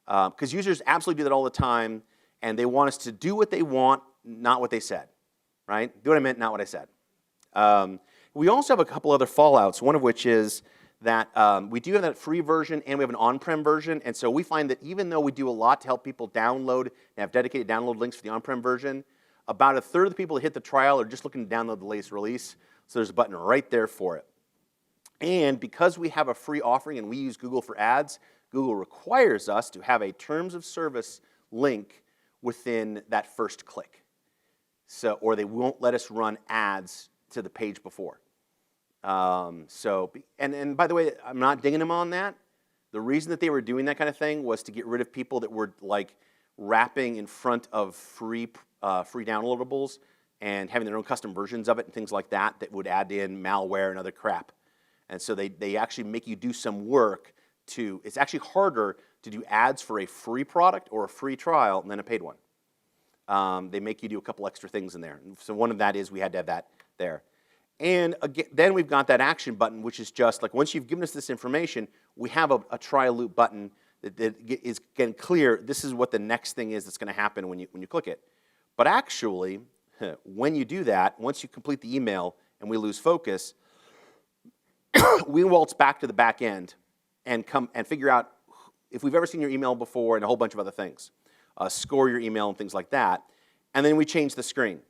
Because users absolutely do that all the time, and they want us to do what they want, not what they said, right? Do what I meant, not what I said. We also have a couple other fallouts, one of which is that we do have that free version and we have an on-prem version, and so we find that even though we do a lot to help people download and have dedicated download links for the on-prem version, about a third of the people that hit the trial are just looking to download the latest release, so there's a button right there for it. And because we have a free offering and we use Google for ads, Google requires us to have a terms of service link within that first click. So, or they won't let us run ads to the page before. And by the way, I'm not dinging them on that. The reason that they were doing that kind of thing was to get rid of people that were like wrapping in front of free downloadables and having their own custom versions of it and things like that that would add in malware and other crap. And so they actually make you do some work to, it's actually harder to do ads for a free product or a free trial than a paid one. They make you do a couple extra things in there. So one of that is we had to have that there. And again, then we've got that action button, which is just like once you've given us this information, we have a trial loop button that is getting clear. This is what the next thing is that's going to happen when you click it. But actually, when you do that, once you complete the email and we lose focus, we waltz back to the back end and figure out if we've ever seen your email before and a whole bunch of other things. Score your email and things like that. And then we change the screen.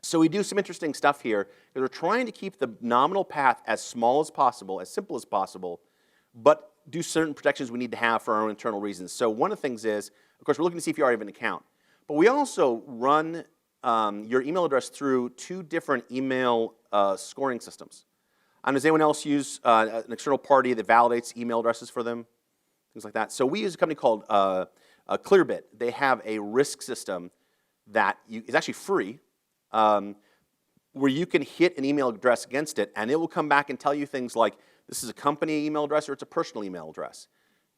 So we do some interesting stuff here because we're trying to keep the nominal path as small as possible, as simple as possible, but do certain protections we need to have for our own internal reasons. So one of the things is, of course, we're looking to see if you already have an account. But we also run your email address through 2 different email scoring systems. Does anyone else use an external party that validates email addresses for them? Things like that. So we use a company called Clearbit. They have a risk system that is actually free, where you can hit an email address against it, and it will come back and tell you things like, this is a company email address or it's a personal email address.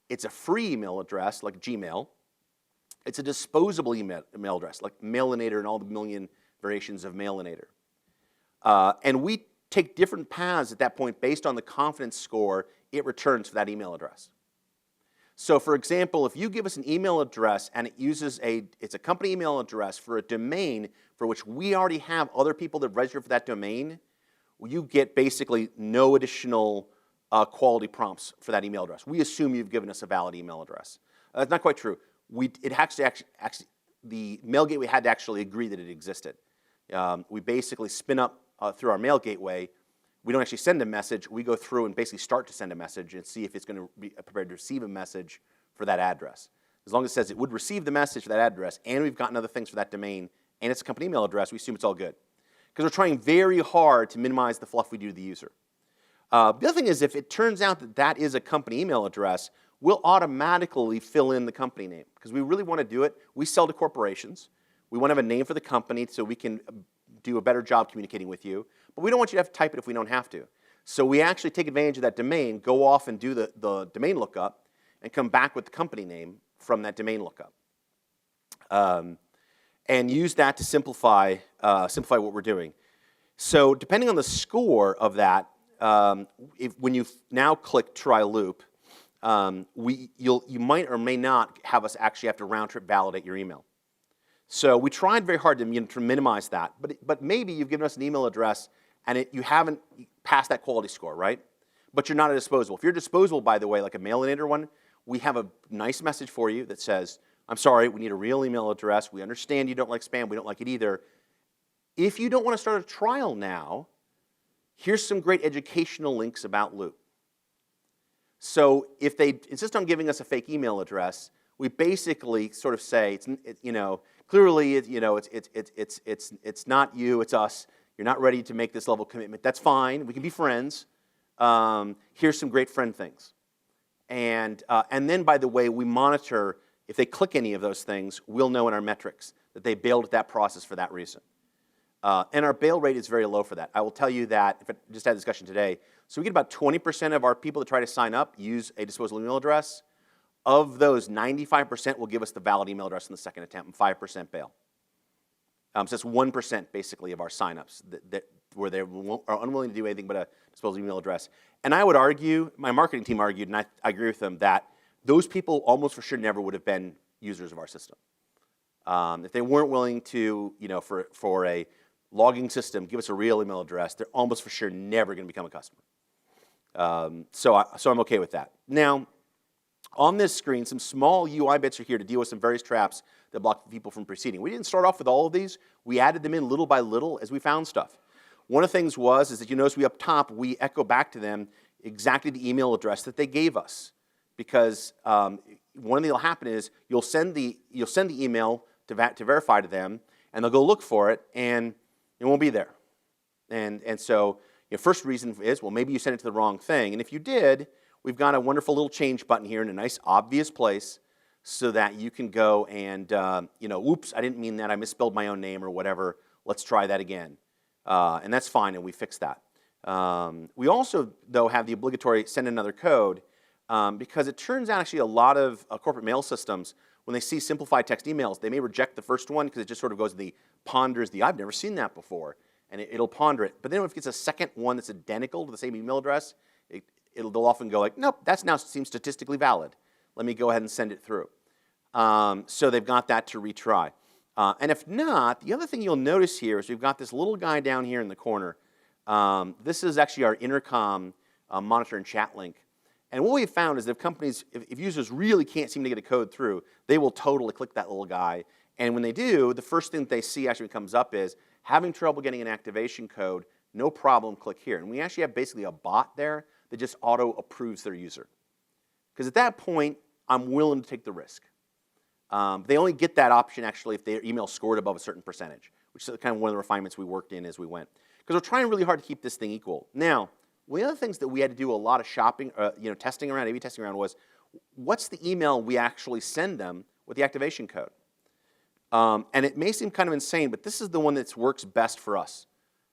It's a free email address, like Gmail. It's a disposable email address, like Mailinator and all the million variations of Mailinator. And we take different paths at that point based on the confidence score it returns for that email address. So for example, if you give us an email address and it's a company email address for a domain for which we already have other people that register for that domain, you get basically no additional quality prompts for that email address. We assume you've given us a valid email address. That's not quite true. The mail gateway had to actually agree that it existed. We basically spin up through our mail gateway. We don't actually send a message. We go through and basically start to send a message and see if it's going to be prepared to receive a message for that address. As long as it says it would receive the message for that address, and we've gotten other things for that domain, and it's a company email address, we assume it's all good. Because we're trying very hard to minimize the fluff we do to the user. The other thing is, if it turns out that that is a company email address, we'll automatically fill in the company name. Because we really want to do it. We sell to corporations. We want to have a name for the company so we can do a better job communicating with you. But we don't want you to have to type it if we don't have to. So we actually take advantage of that domain, go off and do the domain lookup, and come back with the company name from that domain lookup. And use that to simplify what we're doing. So depending on the score of that, when you now click try loop, you might or may not have us actually have to round trip validate your email. So we tried very hard to minimize that, but maybe you've given us an email address and you haven't passed that quality score, right? But you're not a disposable. If you're disposable, by the way, like a mail-in one, we have a nice message for you that says, I'm sorry, we need a real email address. We understand you don't like spam. We don't like it either. If you don't want to start a trial now, here's some great educational links about Loop. So if they insist on giving us a fake email address, we basically sort of say, clearly, it's not you, it's us. You're not ready to make this level of commitment. That's fine. We can be friends. Here's some great friend things. And then, by the way, we monitor. If they click any of those things, we'll know in our metrics that they bailed at that process for that reason. And our bail rate is very low for that. I will tell you that, if I just had a discussion today, so we get about 20% of our people that try to sign up use a disposable email address. Of those, 95% will give us the valid email address in the second attempt, and 5% bail. So that's 1% basically of our signups where they are unwilling to do anything but a disposable email address. And I would argue, my marketing team argued, and I agree with them, that those people almost for sure never would have been users of our system. If they weren't willing to, for a logging system, give us a real email address, they're almost for sure never going to become a customer. So I'm okay with that. Now, on this screen, some small UI bits are here to deal with some various traps that block people from proceeding. We didn't start off with all of these. We added them in little by little as we found stuff. One of the things is that you notice up top, we echo back to them exactly the email address that they gave us. Because one thing that'll happen is you'll send the email to verify to them, and they'll go look for it, and it won't be there. And so first reason is, well, maybe you sent it to the wrong thing. And if you did, we've got a wonderful little change button here in a nice, obvious place so that you can go and, oops, I didn't mean that. I misspelled my own name or whatever. Let's try that again. And that's fine, and we fixed that. We also, though, have the obligatory send another code because it turns out actually a lot of corporate mail systems, when they see simplified text emails, they may reject the first one because it just sort of goes ponders I've never seen that before, and it'll ponder it. But then if it gets a second one that's identical to the same email address, they'll often go like, nope, that now seems statistically valid. Let me go ahead and send it through. So they've got that to retry. And if not, the other thing you'll notice here is we've got this little guy down here in the corner. This is actually our intercom monitor and chat link. And what we've found is that if users really can't seem to get a code through, they will totally click that little guy. And when they do, the first thing that they see actually comes up is having trouble getting an activation code, no problem, click here. And we actually have basically a bot there that just auto-approves their user. Because at that point, I'm willing to take the risk. They only get that option actually if their email scored above a certain percentage, which is kind of one of the refinements we worked in as we went. Because we're trying really hard to keep this thing equal. Now, one of the things that we had to do a lot of testing around, A/B testing around, was what's the email we actually send them with the activation code? And it may seem kind of insane, but this is the one that works best for us.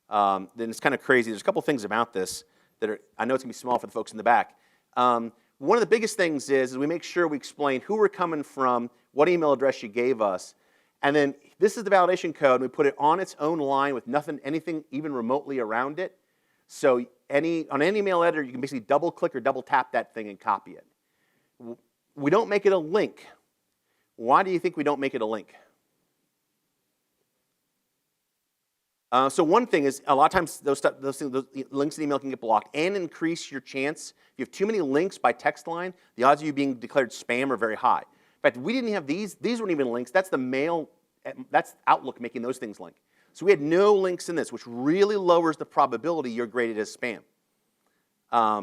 Then it's kind of crazy. There's a couple things about this that I know it's going to be small for the folks in the back. One of the biggest things is we make sure we explain who we're coming from, what email address you gave us, and then this is the validation code, and we put it on its own line with anything even remotely around it, So on any email editor, you can basically double click or double tap that thing and copy it. We don't make it a link. Why do you think we don't make it a link? So one thing is, a lot of times those links in email can get blocked and increase your chance. If you have too many links by text line, the odds of you being declared spam are very high. In fact, we didn't have these. These weren't even links. That's the mail. That's Outlook making those things link. So we had no links in this, which really lowers the probability you're graded as spam.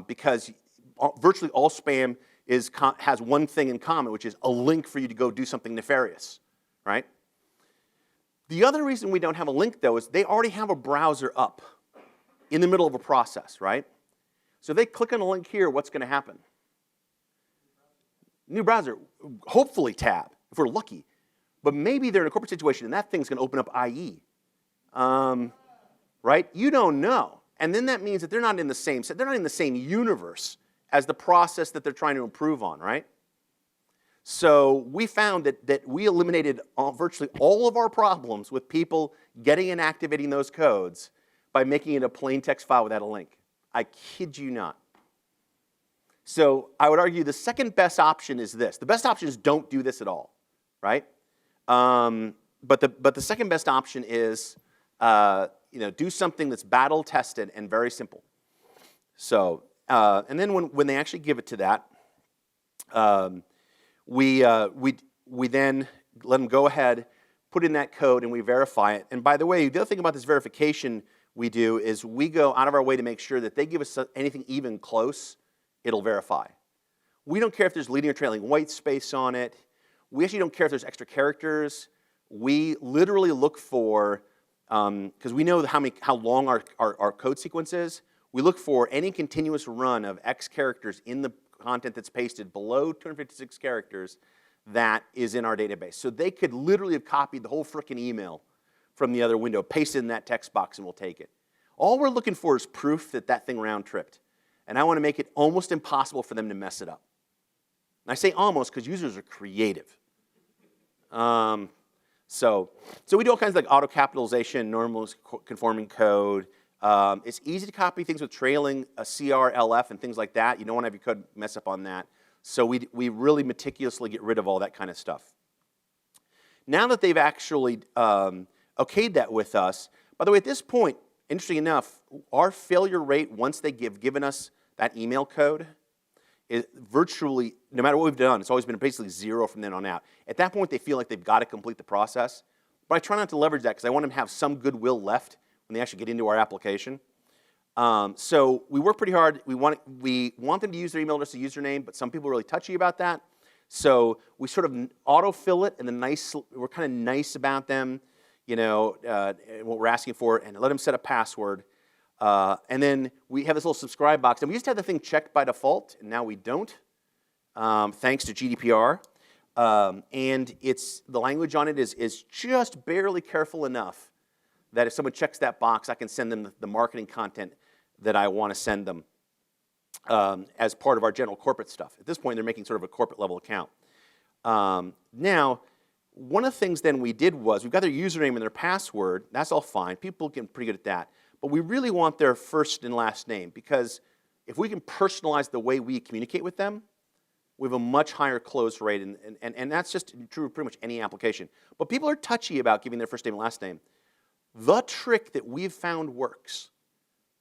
Because virtually all spam has one thing in common, which is a link for you to go do something nefarious, right? The other reason we don't have a link, though, is they already have a browser up in the middle of a process, right? So if they click on a link here, what's going to happen? New browser, hopefully tab, if we're lucky. But maybe they're in a corporate situation, and that thing's going to open up IE. Right? You don't know. And then that means that they're not in the same universe as the process that they're trying to improve on, right? So we found that we eliminated virtually all of our problems with people getting and activating those codes by making it a plain text file without a link. I kid you not. So I would argue the second best option is this. The best option is don't do this at all, right? But the second best option is do something that's battle tested and very simple. So and then when they actually give it to that, we then let them go ahead, put in that code, and we verify it. And by the way, the other thing about this verification we do is we go out of our way to make sure that they give us anything even close, it'll verify. We don't care if there's leading or trailing white space on it. We actually don't care if there's extra characters. We literally look for, because we know how long our code sequence is, we look for any continuous run of X characters in the content that's pasted below 256 characters that is in our database. So they could literally have copied the whole frickin' email from the other window, pasted in that text box, and we'll take it. All we're looking for is proof that that thing round-tripped. And I want to make it almost impossible for them to mess it up. And I say almost because users are creative. So we do all kinds of like auto-capitalization, normal conforming code. It's easy to copy things with trailing, a CR, LF, and things like that. You don't want to have your code mess up on that. So we really meticulously get rid of all that kind of stuff. Now that they've actually okayed that with us, by the way, at this point, interesting enough, our failure rate once they given us that email code is virtually, no matter what we've done, it's always been basically 0 from then on out. At that point, they feel like they've got to complete the process. But I try not to leverage that because I want them to have some goodwill left when they actually get into our application. So we work pretty hard. We want them to use their email address as a username, but some people are really touchy about that. So we sort of autofill it, and we're kind of nice about them, what we're asking for, and let them set a password. And then we have this little subscribe box, and we used to have the thing checked by default, and now we don't, thanks to GDPR. And the language on it is just barely careful enough that if someone checks that box, I can send them the marketing content that I want to send them as part of our general corporate stuff. At this point, they're making sort of a corporate level account. Now, one of the things then we did was, we've got their username and their password. That's all fine. People get pretty good at that. But we really want their first and last name, because if we can personalize the way we communicate with them, we have a much higher close rate, and that's just true of pretty much any application. But people are touchy about giving their first name and last name. The trick that we've found works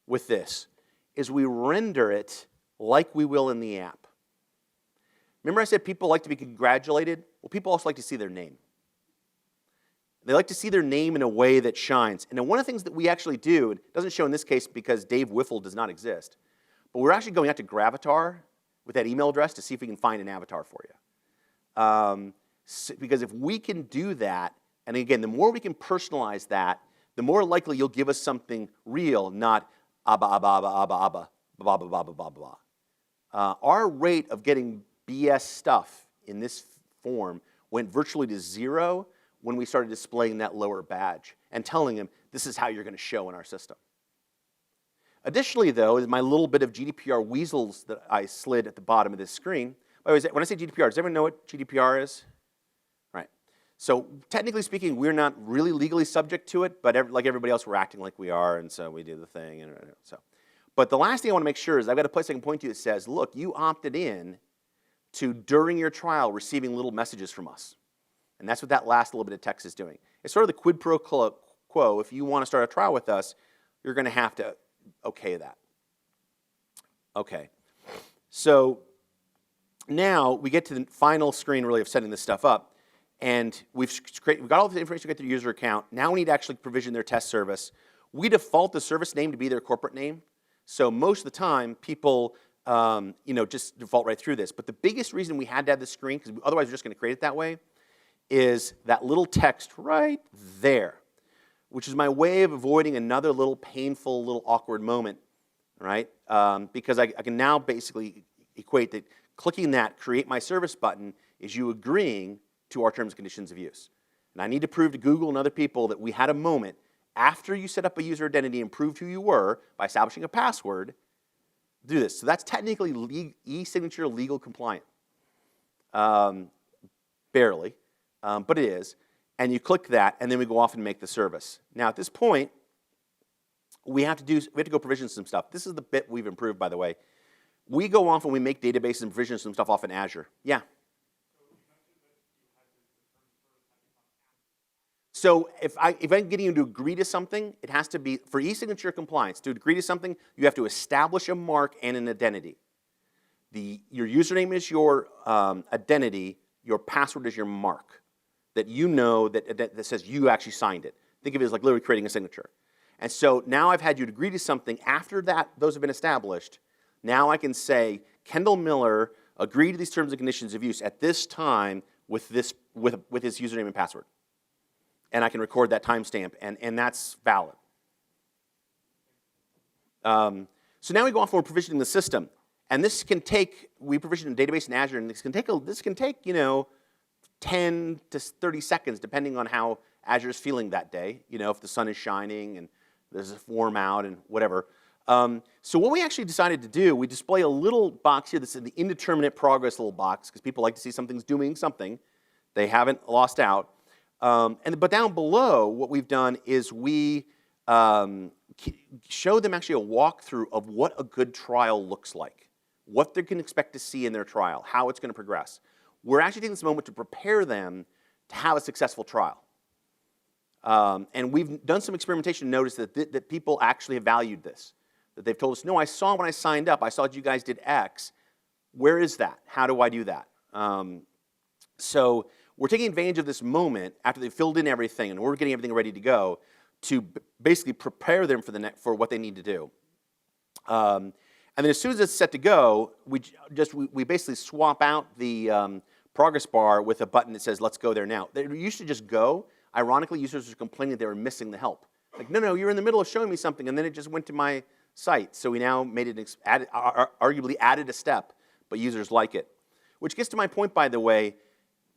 with this is we render it like we will in the app. Remember I said people like to be congratulated? Well, people also like to see their name. They like to see their name in a way that shines. And then one of the things that we actually do, it doesn't show in this case because Dave Wiffle does not exist, but we're actually going out to Gravatar with that email address to see if we can find an avatar for you. Because if we can do that, and again, the more we can personalize that, the more likely you'll give us something real, not abba, abba, abba, abba, abba, blah, blah, blah, blah, blah, blah. Our rate of getting BS stuff in this form went virtually to 0 when we started displaying that lower badge and telling them, this is how you're going to show in our system. Additionally, though, is my little bit of GDPR weasels that I slid at the bottom of this screen. By the way, when I say GDPR, does everyone know what GDPR is? Right. So technically speaking, we're not really legally subject to it, but like everybody else, we're acting like we are, and so we do the thing. But the last thing I want to make sure is I've got a place I can point to that says, look, you opted in to, during your trial, receiving little messages from us. And that's what that last little bit of text is doing. It's sort of the quid pro quo. If you want to start a trial with us, you're going to have to okay that. Okay. So now we get to the final screen, really, of setting this stuff up. And we've got all the information to get their user account. Now we need to actually provision their test service. We default the service name to be their corporate name. So most of the time, people just default right through this. But the biggest reason we had to have this screen, because otherwise we're just going to create it that way, is that little text right there, which is my way of avoiding another little painful, little awkward moment, right? Because I can now basically equate that clicking that create my service button is you agreeing to our terms and conditions of use. And I need to prove to Google and other people that we had a moment after you set up a user identity and proved who you were by establishing a password, do this. So that's technically e-signature legal compliant. Barely, but it is. And you click that, and then we go off and make the service. Now at this point, we have to go provision some stuff. This is the bit we've improved, by the way. We go off and we make databases and provision some stuff off in Azure. Yeah. So if I'm getting you to agree to something, it has to be, for e-signature compliance, to agree to something, you have to establish a mark and an identity. Your username is your identity, your password is your mark, that you know that says you actually signed it. Think of it as like literally creating a signature. And so now I've had you to agree to something. After that, those have been established. Now I can say, Kendall Miller agreed to these terms and conditions of use at this time with his username and password. And I can record that timestamp, and that's valid. So now we go off and we're provisioning the system. And this can take, we provision a database in Azure, and this can take 10 to 30 seconds, depending on how Azure is feeling that day. If the sun is shining and there's a warm out and whatever. So what we actually decided to do, we display a little box here that's in the indeterminate progress little box, because people like to see something's doing something. They haven't lost out. But down below, what we've done is we show them actually a walkthrough of what a good trial looks like, what they can expect to see in their trial, how it's going to progress. We're actually taking this moment to prepare them to have a successful trial. And we've done some experimentation and noticed that people actually have valued this, that they've told us, no, I saw when I signed up, I saw that you guys did X. Where is that? How do I do that? So we're taking advantage of this moment after they've filled in everything and we're getting everything ready to go to basically prepare them for what they need to do. And then as soon as it's set to go, we basically swap out the progress bar with a button that says, let's go there now. They used to just go. Ironically, users were complaining that they were missing the help. Like, no, you're in the middle of showing me something, and then it just went to my site. So we now made it, arguably added a step, but users like it. Which gets to my point, by the way.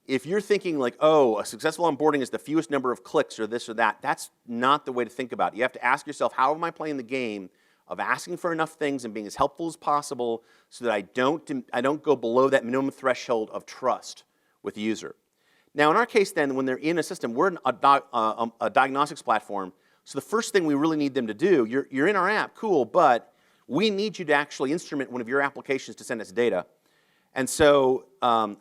If you're thinking like, oh, a successful onboarding is the fewest number of clicks or this or that, that's not the way to think about it. You have to ask yourself, how am I playing the game of asking for enough things and being as helpful as possible so that I don't go below that minimum threshold of trust with the user. Now, in our case, then, when they're in a system, we're a diagnostics platform. So the first thing we really need them to do, you're in our app, cool, but we need you to actually instrument one of your applications to send us data. And so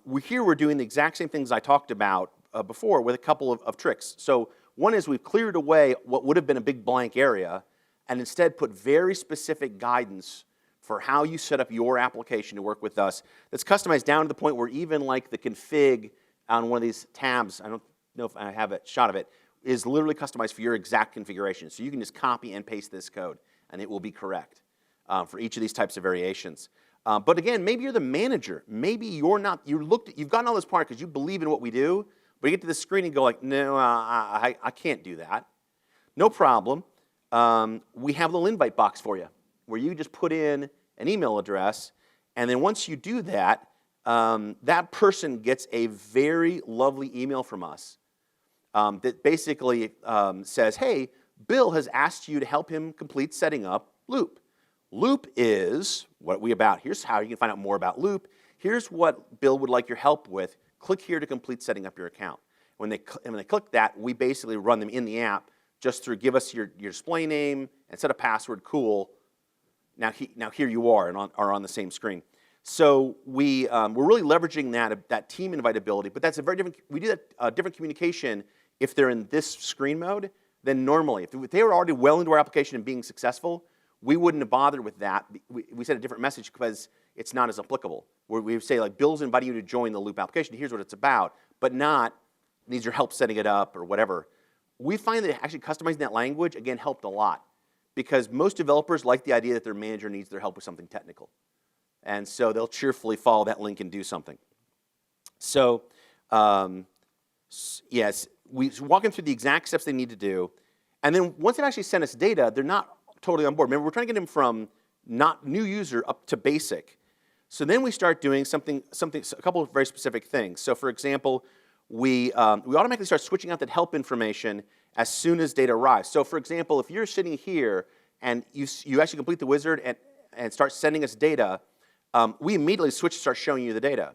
we're doing the exact same things I talked about before with a couple of tricks. So one is we've cleared away what would have been a big blank area and instead put very specific guidance for how you set up your application to work with us that's customized down to the point where even like the config on one of these tabs, I don't know if I have a shot of it, is literally customized for your exact configuration. So you can just copy and paste this code and it will be correct for each of these types of variations. But again, maybe you're the manager. Maybe you're not, you've gotten all this part because you believe in what we do, but you get to the screen and go like, no, I can't do that. No problem. We have a little invite box for you where you just put in an email address, and then once you do that, that person gets a very lovely email from us that basically says, hey, Bill has asked you to help him complete setting up Loop. Loop is what we about. Here's how you can find out more about Loop. Here's what Bill would like your help with. Click here to complete setting up your account. When they click that, we basically run them in the app just through give us your display name and set a password, cool. now here you are and are on the same screen. So we're really leveraging that team invitability, but that's a very different, we do that different communication if they're in this screen mode than normally. If they were already well into our application and being successful, we wouldn't have bothered with that. We sent a different message because it's not as applicable. Where we would say, like, Bill's inviting you to join the Loop application, here's what it's about, but not, needs your help setting it up or whatever. We find that actually customizing that language, again, helped a lot, because most developers like the idea that their manager needs their help with something technical. And so they'll cheerfully follow that link and do something. So yes, we walk them through the exact steps they need to do. And then once they actually send us data, they're not totally on board. Remember, we're trying to get them from not new user up to basic. So then we start doing a couple of very specific things. So for example, we automatically start switching out that help information as soon as data arrives. So for example, if you're sitting here and you actually complete the wizard and start sending us data, we immediately switch to start showing you the data.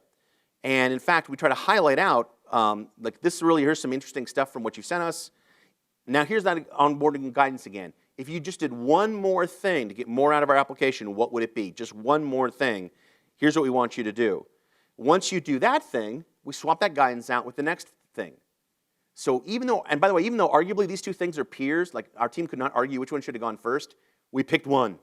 And in fact, we try to highlight out, like here's some interesting stuff from what you sent us. Now here's that onboarding guidance again. If you just did one more thing to get more out of our application, what would it be? Just one more thing. Here's what we want you to do. Once you do that thing, we swap that guidance out with the next thing. So even though, and by the way, even though arguably these two things are peers, like our team could not argue which one should have gone first, we picked one.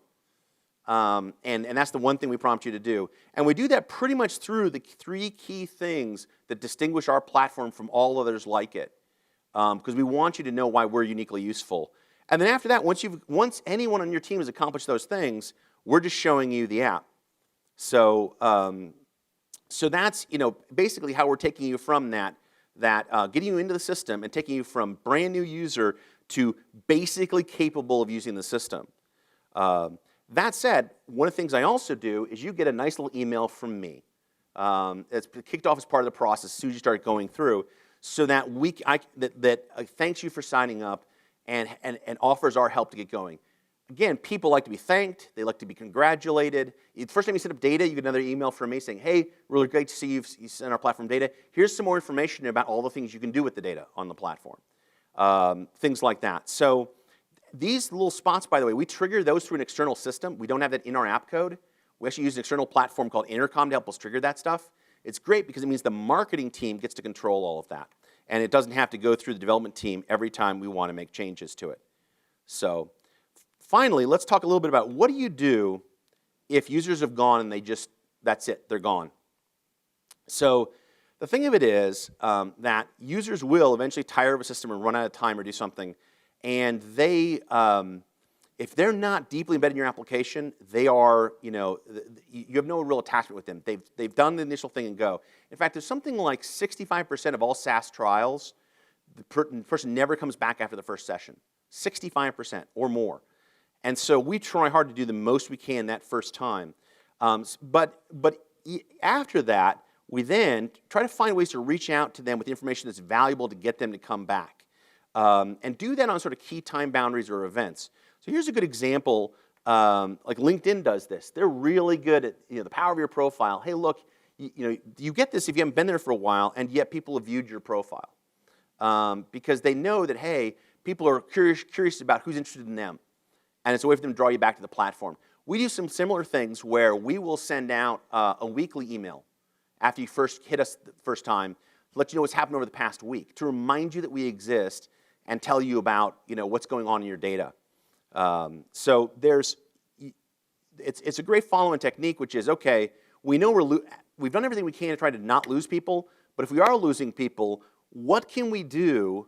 And that's the one thing we prompt you to do. And we do that pretty much through the three key things that distinguish our platform from all others like it. Because we want you to know why we're uniquely useful. And then after that, once anyone on your team has accomplished those things, we're just showing you the app. So, so that's basically how we're taking you from getting you into the system and taking you from brand new user to basically capable of using the system. That said, one of the things I also do is you get a nice little email from me. It's kicked off as part of the process as soon as you start going through, so that thanks you for signing up and offers our help to get going. Again, people like to be thanked. They like to be congratulated. The first time you set up data, you get another email from me saying, hey, really great to see you sent our platform data. Here's some more information about all the things you can do with the data on the platform. Things like that. So these little spots, by the way, we trigger those through an external system. We don't have that in our app code. We actually use an external platform called Intercom to help us trigger that stuff. It's great because it means the marketing team gets to control all of that. And it doesn't have to go through the development team every time we want to make changes to it. So finally, let's talk a little bit about what do you do if users have gone and that's it, they're gone. So the thing of it is that users will eventually tire of a system and run out of time or do something. And they, if they're not deeply embedded in your application, they are, you have no real attachment with them. They've done the initial thing and go. In fact, there's something like 65% of all SaaS trials, the person never comes back after the first session. 65% or more. And so we try hard to do the most we can that first time. But after that, we then try to find ways to reach out to them with information that's valuable to get them to come back. And do that on sort of key time boundaries or events. So here's a good example, like LinkedIn does this. They're really good at the power of your profile. Hey, look, you get this if you haven't been there for a while, and yet people have viewed your profile. Because they know that, hey, people are curious about who's interested in them. And it's a way for them to draw you back to the platform. We do some similar things where we will send out a weekly email after you first hit us the first time to let you know what's happened over the past week, to remind you that we exist and tell you about what's going on in your data. So it's a great following technique, which is, okay, we know we've done everything we can to try to not lose people, but if we are losing people, what can we do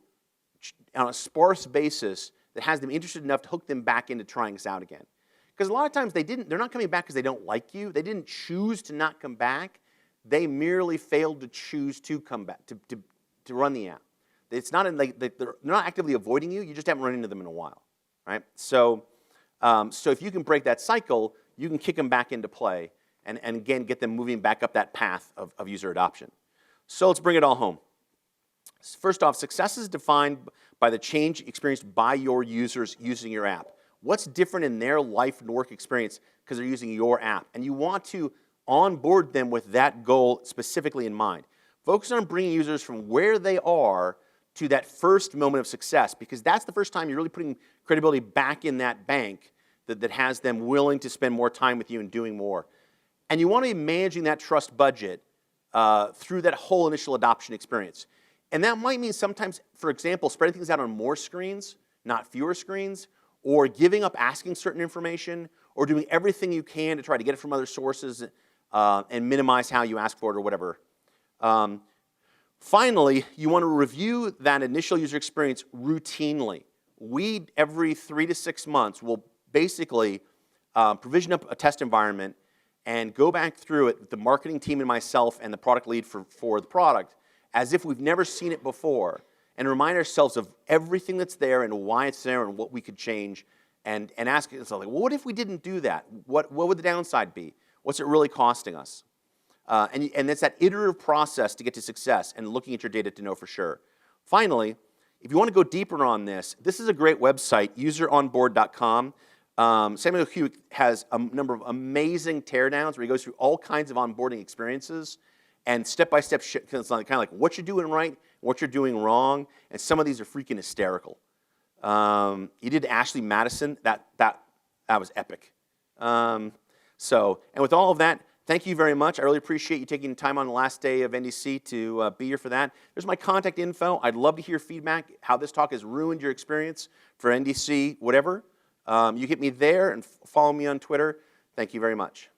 on a sparse basis that has them interested enough to hook them back into trying us out again? Because a lot of times they're not coming back because they don't like you. They didn't choose to not come back. They merely failed to choose to come back, to run the app. It's not they're not actively avoiding you. You just haven't run into them in a while, right? So if you can break that cycle, you can kick them back into play and again, get them moving back up that path of user adoption. So let's bring it all home. First off, success is defined by the change experienced by your users using your app. What's different in their life and work experience because they're using your app? And you want to onboard them with that goal specifically in mind. Focus on bringing users from where they are to that first moment of success, because that's the first time you're really putting credibility back in that bank that has them willing to spend more time with you and doing more. And you want to be managing that trust budget through that whole initial adoption experience. And that might mean sometimes, for example, spreading things out on more screens, not fewer screens, or giving up asking certain information, or doing everything you can to try to get it from other sources and minimize how you ask for it or whatever. Finally, you want to review that initial user experience routinely. We, every 3 to 6 months, will basically provision up a test environment and go back through it with the marketing team and myself and the product lead for the product as if we've never seen it before, and remind ourselves of everything that's there and why it's there and what we could change, and ask ourselves, like, well, what if we didn't do that? What would the downside be? What's it really costing us? And it's that iterative process to get to success and looking at your data to know for sure. Finally, if you want to go deeper on this, this is a great website, useronboard.com. Samuel Hewitt has a number of amazing teardowns where he goes through all kinds of onboarding experiences and step-by-step kind of like what you're doing right, what you're doing wrong, and some of these are freaking hysterical. He did Ashley Madison. That was epic. And with all of that, thank you very much. I really appreciate you taking time on the last day of NDC to be here for that. There's my contact info. I'd love to hear feedback, how this talk has ruined your experience for NDC, whatever. You hit me there and follow me on Twitter. Thank you very much.